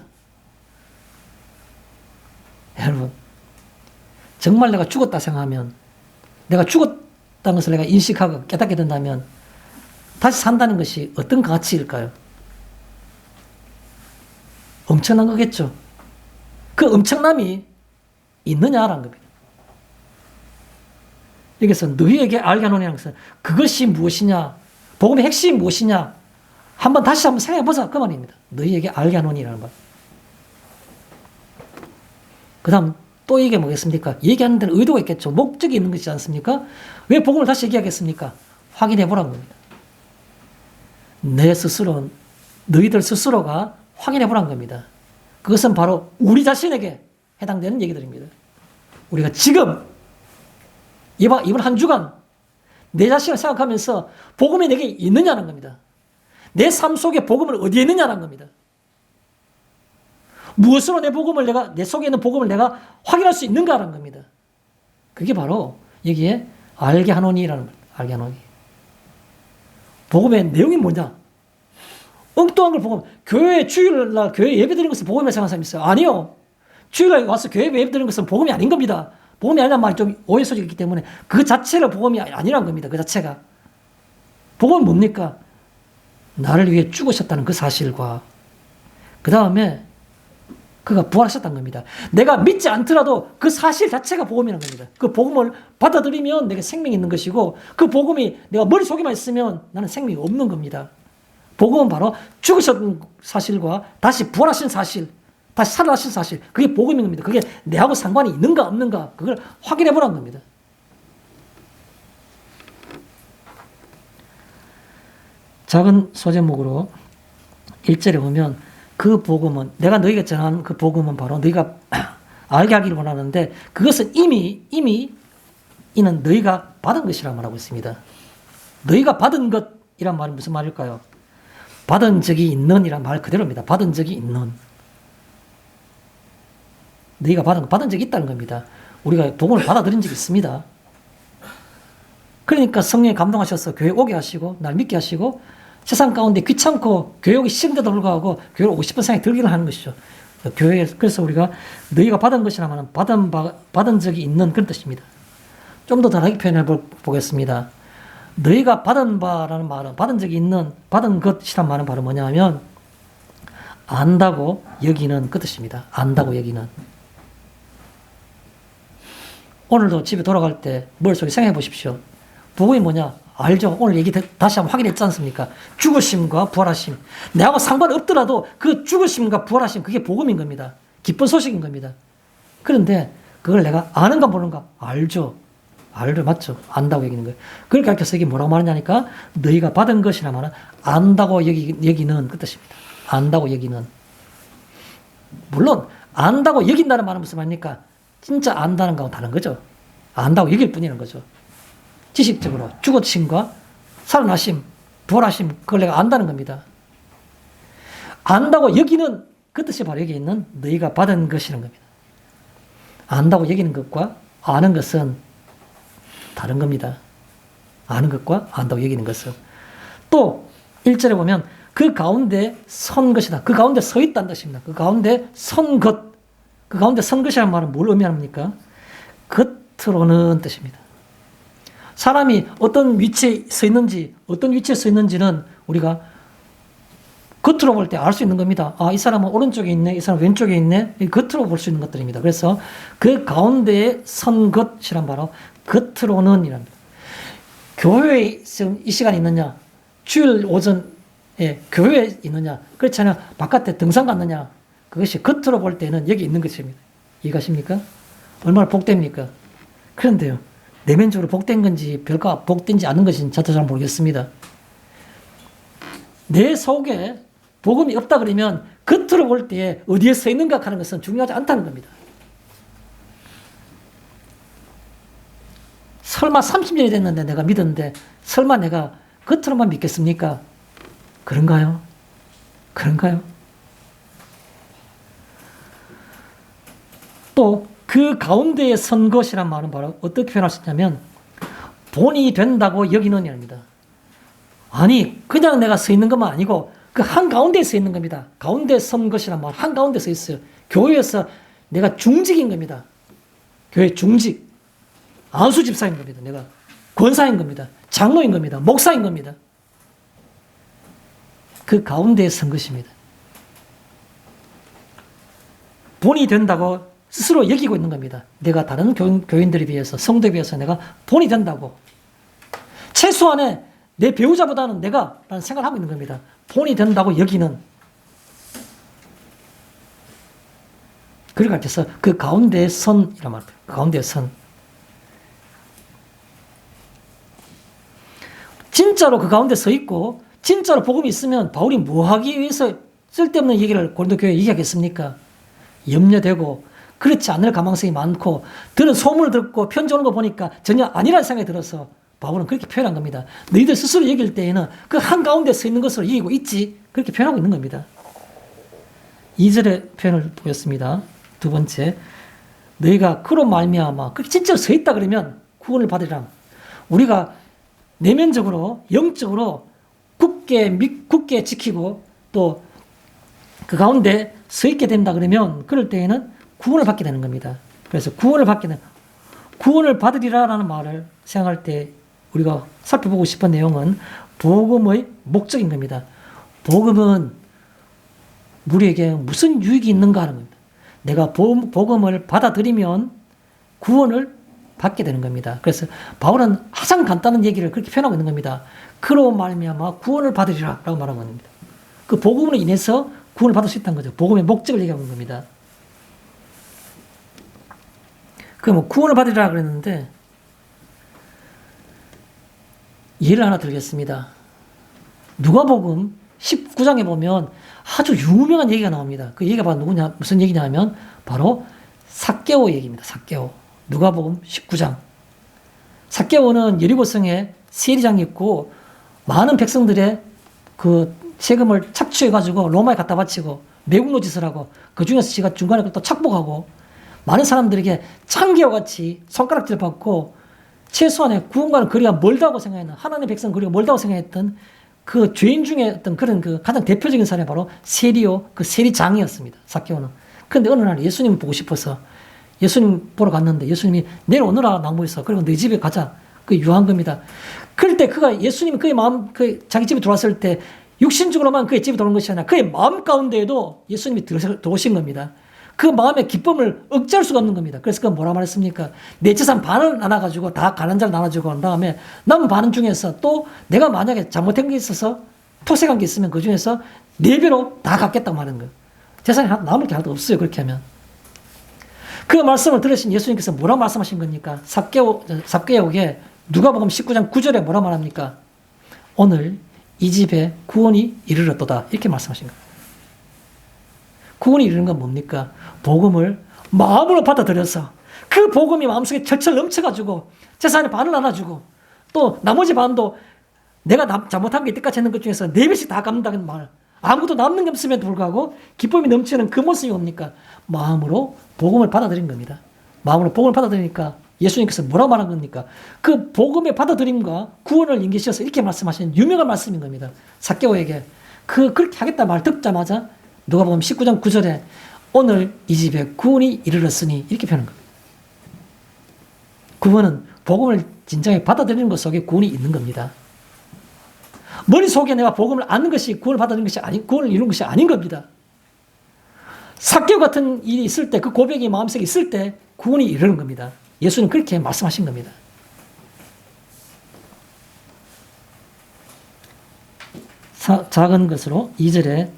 여러분, 정말 내가 죽었다 생각하면, 내가 죽었다는 것을 내가 인식하고 깨닫게 된다면 다시 산다는 것이 어떤 가치일까요? 엄청난 거겠죠. 그 엄청남이 있느냐라는 겁니다. 여기서 너희에게 알게 하노니라는 것은 그것이 무엇이냐, 복음의 핵심이 무엇이냐, 다시 한번 생각해보자 그 말입니다. 너희에게 알게 하노니라는 말. 그 다음 또 얘기해 보겠습니까? 얘기하는 데는 의도가 있겠죠. 목적이 있는 것이지 않습니까? 왜 복음을 다시 얘기하겠습니까? 확인해 보라는 겁니다. 내 스스로, 너희들 스스로가 확인해 보라는 겁니다. 그것은 바로 우리 자신에게 해당되는 얘기들입니다. 우리가 지금 이번 한 주간 내 자신을 생각하면서 복음이 내게 있느냐는 겁니다. 내 삶 속에 복음을 어디에 있느냐는 겁니다. 무엇으로 내 속에 있는 복음을 내가 확인할 수 있는가라는 겁니다. 그게 바로 여기에 알게 하노니라는 겁니다. 알게 하노니. 복음의 내용이 뭐냐? 엉뚱한 걸 복음. 교회에 주일날 교회 예배 드리는 것을 복음이라고 생각하는 사람이 있어요. 아니요. 주일날 와서 교회 예배 드리는 것은 복음이 아닌 겁니다. 복음이 아니란 말이 좀 오해 소지가 있기 때문에 그 자체를 복음이 아니란 겁니다. 그 자체가. 복음은 뭡니까? 나를 위해 죽으셨다는 그 사실과 그 다음에 그가 부활하셨다는 겁니다. 내가 믿지 않더라도 그 사실 자체가 복음이라는 겁니다. 그 복음을 받아들이면 내게 생명이 있는 것이고 그 복음이 내가 머릿속에만 있으면 나는 생명이 없는 겁니다. 복음은 바로 죽으신 사실과 다시 부활하신 사실, 다시 살아나신 사실, 그게 복음인 겁니다. 그게 내하고 상관이 있는가 없는가 그걸 확인해 보라는 겁니다. 작은 소제목으로 1절에 보면 그 복음은, 내가 너희에게 전한 그 복음은 바로 너희가 알게 하기를 원하는데 그것은 이미 이는 너희가 받은 것이라고 말하고 있습니다. 너희가 받은 것이란 말은 무슨 말일까요? 받은 적이 있는 이란 말 그대로입니다. 받은 적이 있는. 너희가 받은 적이 있다는 겁니다. 우리가 복음을 받아들인 적이 있습니다. 그러니까 성령이 감동하셔서 교회 오게 하시고 날 믿게 하시고 세상 가운데 귀찮고 교회 오기 싫은데도 불구하고 교회를 오고 싶은 생각이 들기를 하는 것이죠. 교회에, 그래서 우리가 너희가 받은 것이라면 받은 적이 있는 그런 뜻입니다. 좀 더 다르게 표현해 보겠습니다. 너희가 받은 바라는 말은 받은 적이 있는, 받은 것이란 말은 바로 뭐냐 하면 안다고 여기는 그 뜻입니다. 안다고 여기는. 오늘도 집에 돌아갈 때 머릿속에 생각해 보십시오. 복음이 뭐냐? 알죠? 오늘 얘기 다시 한번 확인했지 않습니까? 죽으심과 부활하심. 내하고 상관없더라도 그 죽으심과 부활하심, 그게 복음인 겁니다. 기쁜 소식인 겁니다. 그런데 그걸 내가 아는가 모르는가? 알죠. 알죠. 맞죠. 안다고 여기는 거예요. 그걸 가르쳐서 이게 뭐라고 말하냐니까 너희가 받은 것이라 말은 안다고 여기는 그 뜻입니다. 안다고 여기는. 물론 안다고 여긴다는 말은 무슨 말입니까? 진짜 안다는 거하고 다른 거죠. 안다고 여길 뿐이라는 거죠. 지식적으로 죽으심과 살아나심, 부활하심, 그걸 내가 안다는 겁니다. 안다고 여기는 그 뜻이 바로 여기 있는 너희가 받은 것이라는 겁니다. 안다고 여기는 것과 아는 것은 다른 겁니다. 아는 것과 안다고 여기는 것은. 또 1절에 보면 그 가운데 선 것이다. 그 가운데 서 있다는 뜻입니다. 그 가운데 선 것. 그 가운데 선 것이라는 말은 뭘 의미합니까? 겉으로는 뜻입니다. 사람이 어떤 위치에 서 있는지, 어떤 위치에 서 있는지는 우리가 겉으로 볼 때 알 수 있는 겁니다. 아, 이 사람은 오른쪽에 있네, 이 사람은 왼쪽에 있네. 겉으로 볼 수 있는 것들입니다. 그래서 그 가운데에 선 것이란 바로 겉으로는 이랍니다. 교회에 이 시간이 있느냐? 주일 오전에 예, 교회에 있느냐, 그렇지 않아 바깥에 등산 갔느냐, 그것이 겉으로 볼 때는 여기 있는 것입니다. 이해가십니까? 얼마나 복됩니까? 그런데요, 내면적으로 복된 건지 별거 복된지 않은 것인지 저도 잘 모르겠습니다. 내 속에 복음이 없다 그러면 겉으로 볼 때 어디에 서 있는가 하는 것은 중요하지 않다는 겁니다. 설마 30년이 됐는데 내가 믿었는데 설마 내가 겉으로만 믿겠습니까? 그런가요? 그런가요? 또 그 가운데에 선 것이란 말은 바로 어떻게 표현할 수 있냐면 본이 된다고 여기느냐입니다. 아니 그냥 내가 서 있는 것만 아니고 그 한가운데에 서 있는 겁니다. 가운데 선 것이란 말 한가운데 서 있어요. 교회에서 내가 중직인 겁니다. 교회 중직. 안수 집사인 겁니다. 내가 권사인 겁니다. 장로인 겁니다. 목사인 겁니다. 그 가운데에 선 것입니다. 본이 된다고 스스로 여기고 있는 겁니다. 내가 다른 교인들에 비해서, 성도에 비해서 내가 본이 된다고. 최소한의 내 배우자보다는 내가 라는 생각을 하고 있는 겁니다. 본이 된다고 여기는. 그걸 가르쳐서 그 가운데에 선이란 말입니다. 그 가운데에 선. 진짜로 그 가운데 서 있고 진짜로 복음이 있으면 바울이 뭐 하기 위해서 쓸데없는 얘기를 고린도 교회에 얘기하겠습니까? 염려되고 그렇지 않을 가망성이 많고 들은 소문을 듣고 편지 오는 거 보니까 전혀 아니라는 생각이 들어서 바울은 그렇게 표현한 겁니다. 너희들 스스로 얘기할 때에는 그 한가운데 서 있는 것으로 얘기하고 있지 그렇게 표현하고 있는 겁니다. 2절의 표현을 보였습니다. 두 번째, 너희가 그로 말미암아 그렇게 진짜로 서 있다 그러면 구원을 받으리라. 우리가 내면적으로 영적으로 굳게 지키고 또 그 가운데 서 있게 된다 그러면 그럴 때에는 구원을 받게 되는 겁니다. 그래서 구원을 받으리라라는 말을 생각할 때 우리가 살펴보고 싶은 내용은 복음의 목적인 겁니다. 복음은 우리에게 무슨 유익이 있는가 하는 겁니다. 내가 복음을 받아들이면 구원을 받게 되는 겁니다. 그래서 바울은 가장 간단한 얘기를 그렇게 표현하고 있는 겁니다. 그로 말미암아 구원을 받으리라라고 말하는 겁니다. 그 복음으로 인해서 구원을 받을 수 있다는 거죠. 복음의 목적을 얘기하는 겁니다. 그럼 구원을 받으리라 그랬는데 예를 하나 들겠습니다. 누가복음 19장에 보면 아주 유명한 얘기가 나옵니다. 그 얘기가 바로 누구냐, 무슨 얘기냐 하면 바로 삭개오 얘기입니다. 삭개오. 누가복음 19장. 삭개오는 여리고성에 세리장이 있고 많은 백성들의 그 세금을 착취해가지고 로마에 갖다 바치고 매국노 짓을 하고 그 중에서 지가 중간에 또 착복하고 많은 사람들에게 창기와 같이 손가락질 받고 최소한의 구원과는 거리가 멀다고 생각했는 하나님의 백성 거리가 멀다고 생각했던 그 죄인 중에 어떤 그런 그 가장 대표적인 사람이 바로 세리오 그 세리장이었습니다. 삭개오는. 그런데 어느 날 예수님을 보고 싶어서 예수님 보러 갔는데 예수님이 내려오너라 나무에서 그리고 네 집에 가자. 그 유한 겁니다. 그럴 때 그가 예수님이 그의 마음 그 자기 집에 들어왔을 때 육신적으로만 그의 집에 들어온 것이 아니라 그의 마음 가운데에도 예수님이 들어오신 겁니다. 그 마음의 기쁨을 억제할 수가 없는 겁니다. 그래서 그가 뭐라 말했습니까? 내 재산 반을 나눠가지고 다 가난 자를 나눠주고 한 다음에 남은 반 중에서 또 내가 만약에 잘못한 게 있어서 토색한 게 있으면 그 중에서 4배로 다 갚겠다고 말하는 거예요. 재산이 남을 게 하나도 없어요. 그렇게 하면. 그 말씀을 들으신 예수님께서 뭐라 말씀하신 겁니까? 삭개오에게 누가복음 19장 9절에 뭐라 말합니까? 오늘 이 집에 구원이 이르렀도다. 이렇게 말씀하신 거예요. 구원이 이르는 건 뭡니까? 복음을 마음으로 받아들여서 그 복음이 마음속에 철철 넘쳐가지고 재산의 반을 나눠주고 또 나머지 반도 내가 잘못한 게 이때까지 했는 것 중에서 4배씩 다 갚는다는 말. 아무것도 남는 게 없음에도 불구하고 기쁨이 넘치는 그 모습이 뭡니까? 마음으로 복음을 받아들인 겁니다. 마음으로 복음을 받아들이니까 예수님께서 뭐라고 말한 겁니까? 그 복음의 받아들임과 구원을 연계시켜서 이렇게 말씀하신 유명한 말씀인 겁니다. 삭개오에게 그렇게 하겠다 말 듣자마자 누가복음 19장 9절에 오늘 이 집에 구원이 이르렀으니 이렇게 표현한 겁니다. 구원은 복음을 진정하게 받아들이는 것 속에 구원이 있는 겁니다. 머릿속에 내가 복음을 아는 것이 구원을 받아들이는 것이 구원을 이루는 것이 아닌 겁니다. 삭개오 같은 일이 있을 때 그 고백이 마음속에 있을 때 구원이 이르는 겁니다. 예수는 그렇게 말씀하신 겁니다. 작은 것으로 2절에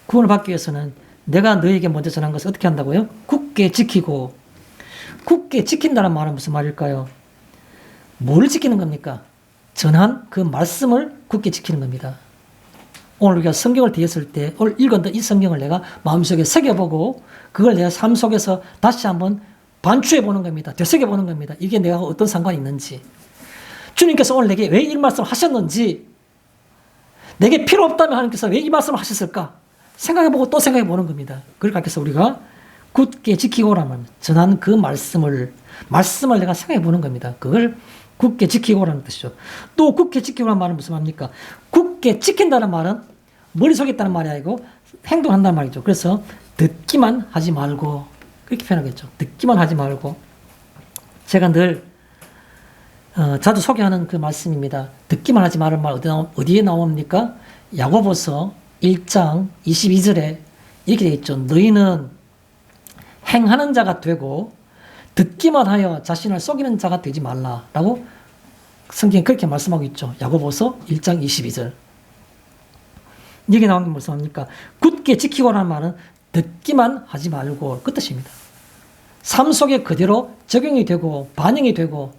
구원을 받기 위해서는 내가 너에게 먼저 전한 것을 어떻게 한다고요? 굳게 지키고. 굳게 지킨다는 말은 무슨 말일까요? 뭘 지키는 겁니까? 전한 그 말씀을 굳게 지키는 겁니다. 오늘 우리가 성경을 뒤었을 때 오늘 읽었던 이 성경을 내가 마음속에 새겨보고 그걸 내가 삶 속에서 다시 한번 반추해 보는 겁니다. 되새겨 보는 겁니다. 이게 내가 어떤 상관이 있는지. 주님께서 오늘 내게 왜 이 말씀을 하셨는지, 내게 필요 없다면 하나님께서 왜 이 말씀을 하셨을까? 생각해보고 또 생각해보는 겁니다. 그러니까 그래서 우리가 굳게 지키고라면 전한 그 말씀을 내가 생각해보는 겁니다. 그걸 굳게 지키고라는 뜻이죠. 또 굳게 지키고라는 말은 무슨 말입니까? 굳게 지킨다는 말은 머릿속에 있다는 말이 아니고 행동한다는 말이죠. 그래서 듣기만 하지 말고, 그렇게 표현하겠죠. 듣기만 하지 말고. 제가 늘 자주 소개하는 그 말씀입니다. 듣기만 하지 말은 말 어디에 나옵니까? 야고보서 1장 22절에 이렇게 되어 있죠. 너희는 행하는 자가 되고 듣기만 하여 자신을 속이는 자가 되지 말라라고 성경이 그렇게 말씀하고 있죠. 야고보서 1장 22절. 여기 나온 게 무슨 말입니까? 굳게 지키고라는 말은 듣기만 하지 말고 그 뜻입니다. 삶 속에 그대로 적용이 되고 반영이 되고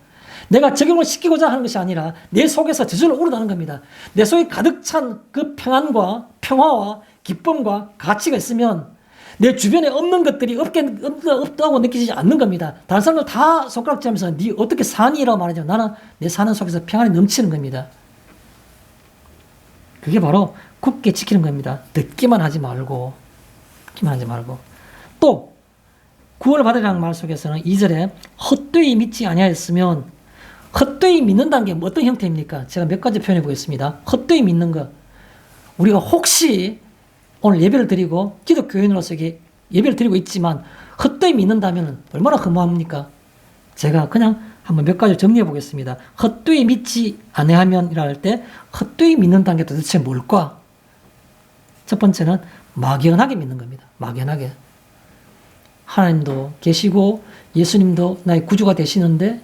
내가 적용을 시키고자 하는 것이 아니라 내 속에서 저절로 우러나는 겁니다. 내 속에 가득 찬 그 평안과 평화와 기쁨과 가치가 있으면 내 주변에 없는 것들이 없다고 느끼지 않는 겁니다. 다른 사람들 다 손가락질하면서 네 어떻게 사니라고 말하죠. 나는 내 사는 속에서 평안이 넘치는 겁니다. 그게 바로 굳게 지키는 겁니다. 듣기만 하지 말고. 또 구원을 받으라는 말 속에서는 2절에 헛되이 믿지 아니하였으면, 헛되이 믿는다는 게 어떤 형태입니까? 제가 몇 가지 표현해 보겠습니다. 헛되이 믿는 것. 우리가 혹시 오늘 예배를 드리고 기독교인으로서 예배를 드리고 있지만 헛되이 믿는다면 얼마나 허무합니까? 제가 그냥 한번 몇 가지 정리해 보겠습니다. 헛되이 믿지 아니하면이라 할 때 헛되이 믿는다는 게 도대체 뭘까? 첫 번째는 막연하게 믿는 겁니다. 막연하게. 하나님도 계시고 예수님도 나의 구주가 되시는데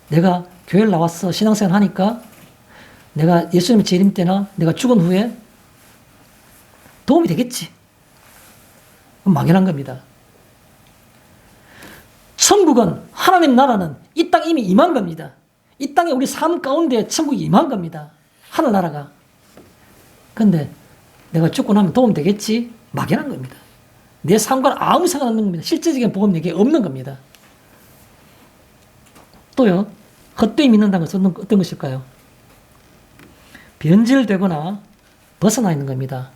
내가 교회를 나와서 신앙생활 하니까 내가 예수님의 재림 때나 내가 죽은 후에 도움이 되겠지. 막연한 겁니다. 천국은, 하나님 나라는 이 땅에 이미 임한 겁니다. 이 땅에 우리 삶 가운데 천국이 임한 겁니다. 하늘나라가. 근데 내가 죽고 나면 도움 되겠지? 막연한 겁니다. 내 삶과는 아무 상관 없는 겁니다. 실제적인 복음이 내게 없는 겁니다. 또요, 헛되이 믿는다는 것은 어떤 것일까요? 변질되거나 벗어나 있는 겁니다.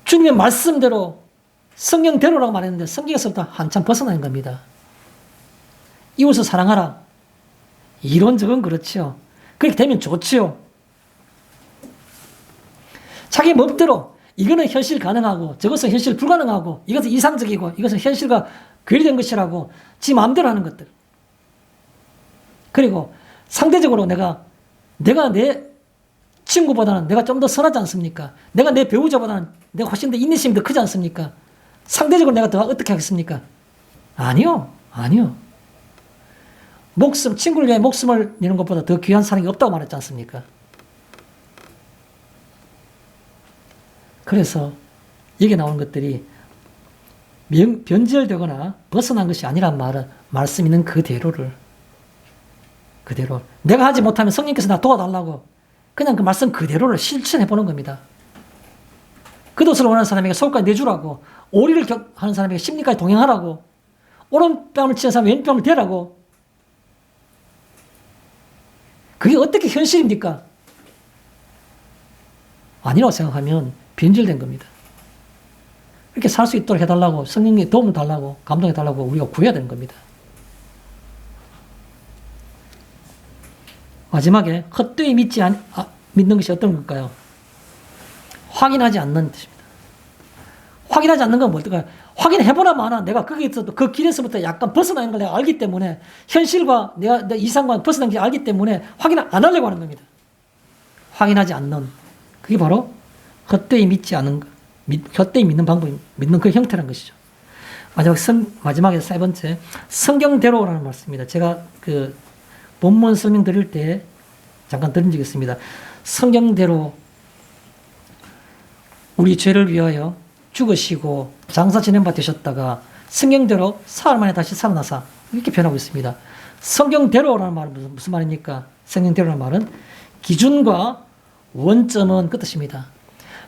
주님의 말씀대로, 성경대로라고 말했는데 성경에서부터 한참 벗어나 있는 겁니다. 이웃을 사랑하라. 이론적은 그렇지요. 그렇게 되면 좋지요. 자기 멋대로 이거는 현실 가능하고 저것은 현실 불가능하고 이것은 이상적이고 이것은 현실과 괴리된 것이라고 지 마음대로 하는 것들. 그리고 상대적으로 내가 내 친구보다는 내가 좀 더 선하지 않습니까? 내가 내 배우자보다는 내가 훨씬 더 인내심이 더 크지 않습니까? 상대적으로 내가 더 어떻게 하겠습니까? 아니요. 친구를 위해 목숨을 내는 것보다 더 귀한 사랑이 없다고 말했지 않습니까? 그래서 여기 나오는 것들이 변질되거나 벗어난 것이 아니란 말씀 있는 그대로 내가 하지 못하면 성령께서 나 도와달라고 그냥 그 말씀 그대로를 실천해 보는 겁니다. 겉옷을 원하는 사람에게 속까지 내주라고, 오리를 하는 사람에게 심리까지 동행하라고, 오른뺨을 치는 사람 왼뺨을 대라고. 그게 어떻게 현실입니까? 아니라고 생각하면 변질된 겁니다. 이렇게 살 수 있도록 해달라고, 성령님의 도움을 달라고, 감동해 달라고 우리가 구해야 되는 겁니다. 마지막에 헛되이 믿는 것이 어떤 걸까요? 확인하지 않는 뜻입니다. 확인하지 않는 건 뭘까요? 확인해보나 마나 내가 거기에서도 그 길에서부터 약간 벗어나는 걸 내가 알기 때문에 현실과 내 이상과 벗어난 게 알기 때문에 확인 안 하려고 하는 겁니다. 확인하지 않는, 그게 바로 헛되이 믿지 않는 것, 헛되이 믿는 방법, 믿는 그 형태라는 것이죠. 마지막에 세 번째, 성경대로라는 말씀입니다. 제가 그 본문 설명 드릴 때 잠깐 드린 적이 있습니다. 성경대로 우리 죄를 위하여 죽으시고 장사 지낸 바 되셨다가 성경대로 사흘 만에 다시 살아나사 이렇게 표현하고 있습니다. 성경대로라는 말은 무슨 말입니까? 성경대로라는 말은 기준과 원점은 그 뜻입니다.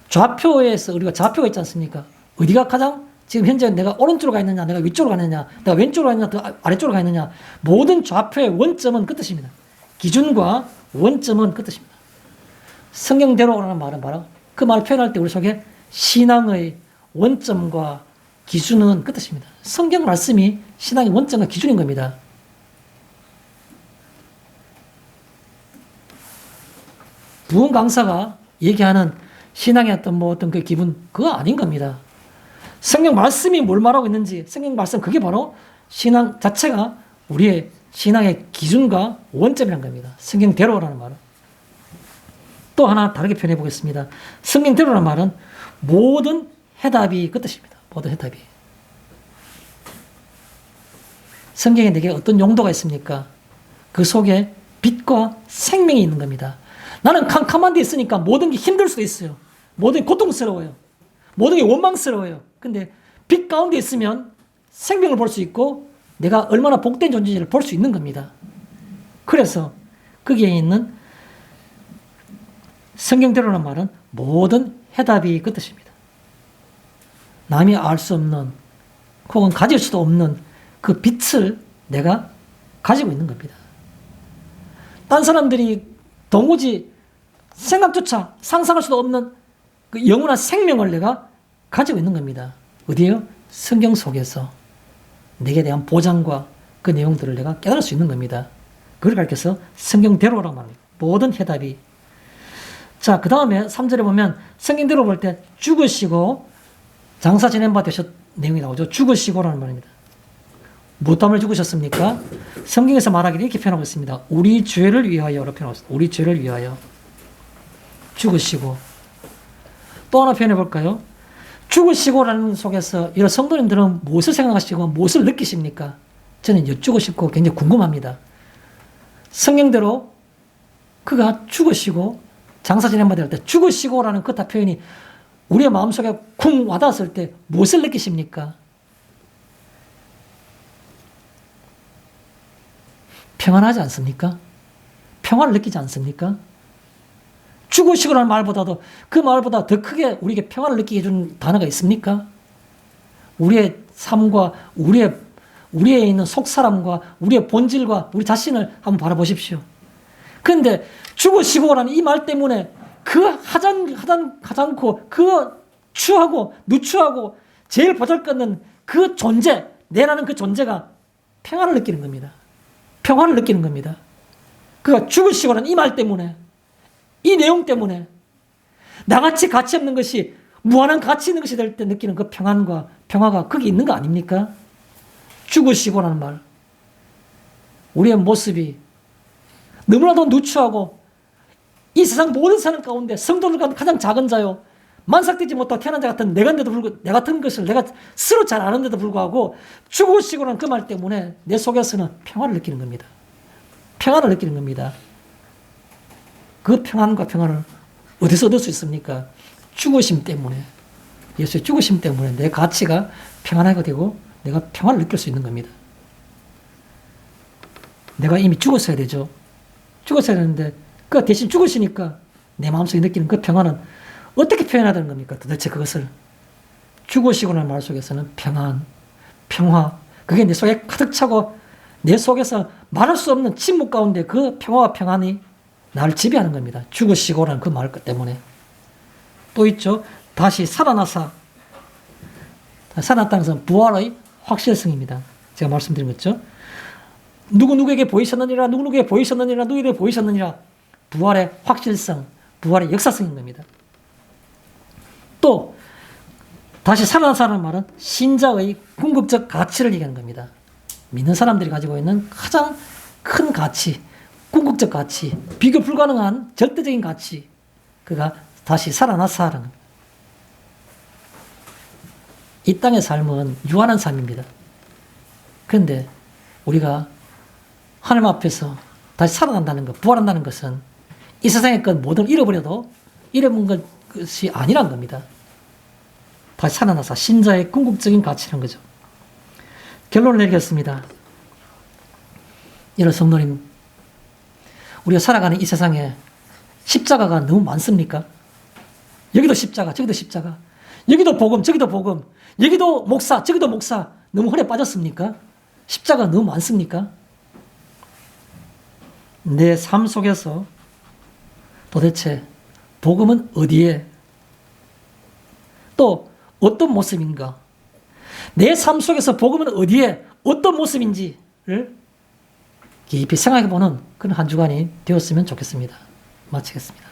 좌표에서 우리가 좌표가 있지 않습니까? 어디가 가장 지금 현재 내가 오른쪽으로 가 있느냐, 내가 위쪽으로 가 있느냐, 내가 왼쪽으로 가 있느냐, 더 아래쪽으로 가 있느냐, 모든 좌표의 원점은 그 뜻입니다. 기준과 원점은 그 뜻입니다. 성경대로라는 말은 바로 그 말을 표현할 때 우리 속에 신앙의 원점과 기준은 그 뜻입니다. 성경 말씀이 신앙의 원점과 기준인 겁니다. 부흥 강사가 얘기하는 신앙의 어떤 그 기분, 그거 아닌 겁니다. 성경 말씀이 뭘 말하고 있는지, 성경 말씀, 그게 바로 신앙 자체가 우리의 신앙의 기준과 원점이라는 겁니다. 성경대로라는 말은. 또 하나 다르게 표현해 보겠습니다. 성경대로라는 말은 모든 해답이 그 뜻입니다. 모든 해답이. 성경에 내게 어떤 용도가 있습니까? 그 속에 빛과 생명이 있는 겁니다. 나는 캄캄한 데 있으니까 모든 게 힘들 수도 있어요. 모든 게 고통스러워요. 모든 게 원망스러워요. 근데 빛 가운데 있으면 생명을 볼 수 있고 내가 얼마나 복된 존재인지를 볼 수 있는 겁니다. 그래서 거기에 있는 성경대로라는 말은 모든 해답이 그 뜻입니다. 남이 알 수 없는 혹은 가질 수도 없는 그 빛을 내가 가지고 있는 겁니다. 딴 사람들이 도무지 생각조차 상상할 수도 없는 그 영원한 생명을 내가 가지고 있는 겁니다. 어디에요? 성경 속에서 내게 대한 보장과 그 내용들을 내가 깨달을 수 있는 겁니다. 그걸 가르쳐서 성경대로라고 말합니다. 모든 해답이. 자, 그 다음에 3절에 보면 성경대로 볼 때 죽으시고 장사 지낸 바 되셨 내용이 나오죠. 죽으시고라는 말입니다. 무엇 때문에 죽으셨습니까? 성경에서 말하기를 이렇게 표현하고 있습니다. 우리 죄를 위하여라고 표현하고 있습니다. 우리 죄를 위하여 죽으시고. 또 하나 표현해 볼까요? 죽으시고라는 속에서 이런 성도님들은 무엇을 생각하시고 무엇을 느끼십니까? 저는 여쭈고 싶고 굉장히 궁금합니다. 성경대로 그가 죽으시고 장사 지낸 바 될 때 죽으시고라는 그 다 표현이 우리의 마음속에 쿵 와닿았을 때 무엇을 느끼십니까? 평안하지 않습니까? 평화를 느끼지 않습니까? 죽으시고라는 말보다도 그 말보다 더 크게 우리에게 평화를 느끼게 해주는 단어가 있습니까? 우리의 삶과 우리에 있는 속사람과 우리의 본질과 우리 자신을 한번 바라보십시오. 그런데 죽으시고라는 이 말 때문에 그 하찮고 그 추하고 누추하고 제일 보잘것없는 그 존재, 내라는 그 존재가 평화를 느끼는 겁니다. 평화를 느끼는 겁니다. 그가 죽으시고라는 이 말 때문에, 이 내용 때문에 나같이 가치 없는 것이 무한한 가치 있는 것이 될 때 느끼는 그 평안과 평화가 거기 있는 거 아닙니까? 죽으시고라는 말. 우리의 모습이 너무나도 누추하고 이 세상 모든 사람 가운데 성도들 가운데 가장 작은 자요. 만삭되지 못하고 태어난 자 같은 내 같은 것을 내가 스스로 잘 아는데도 불구하고 죽으시고라는 그 말 때문에 내 속에서는 평화를 느끼는 겁니다. 평화를 느끼는 겁니다. 그 평안과 평화를 어디서 얻을 수 있습니까? 죽으심 때문에, 예수의 죽으심 때문에 내 가치가 평안하게 되고 내가 평화를 느낄 수 있는 겁니다. 내가 이미 죽었어야 되죠. 죽었어야 되는데 그 대신 죽으시니까 내 마음속에 느끼는 그 평화는 어떻게 표현해야 되는 겁니까? 도대체 그것을. 죽으시고라는 말 속에서는 평안, 평화, 그게 내 속에 가득 차고 내 속에서 말할 수 없는 침묵 가운데 그 평화와 평안이 나를 지배하는 겁니다. 죽으시고라는 그 말 때문에. 또 있죠. 다시 살아나사. 살아났다는 것은 부활의 확실성입니다. 제가 말씀드린 거죠. 누구에게 보이셨느니라, 누구에게 보이셨느니라, 누구에게 보이셨느니라. 부활의 확실성, 부활의 역사성인 겁니다. 또 다시 살아나사라는 말은 신자의 궁극적 가치를 얘기하는 겁니다. 믿는 사람들이 가지고 있는 가장 큰 가치, 궁극적 가치, 비교 불가능한 절대적인 가치, 그가 다시 살아나사라는 겁니다. 이 땅의 삶은 유한한 삶입니다. 그런데 우리가 하나님 앞에서 다시 살아난다는 것, 부활한다는 것은 이 세상의 것 모든 잃어버려도 잃어버린 것이 아니란 겁니다. 다시 살아나서 신자의 궁극적인 가치라는 거죠. 결론을 내리겠습니다. 이런 성도님, 우리가 살아가는 이 세상에 십자가가 너무 많습니까? 여기도 십자가, 저기도 십자가, 여기도 복음, 저기도 복음, 여기도 목사, 저기도 목사, 너무 흔해 빠졌습니까? 십자가 너무 많습니까? 내 삶 속에서 도대체 복음은 어디에, 또 어떤 모습인가? 내 삶 속에서 복음은 어디에, 어떤 모습인지를 깊이 생각해보는 그런 한 주간이 되었으면 좋겠습니다. 마치겠습니다.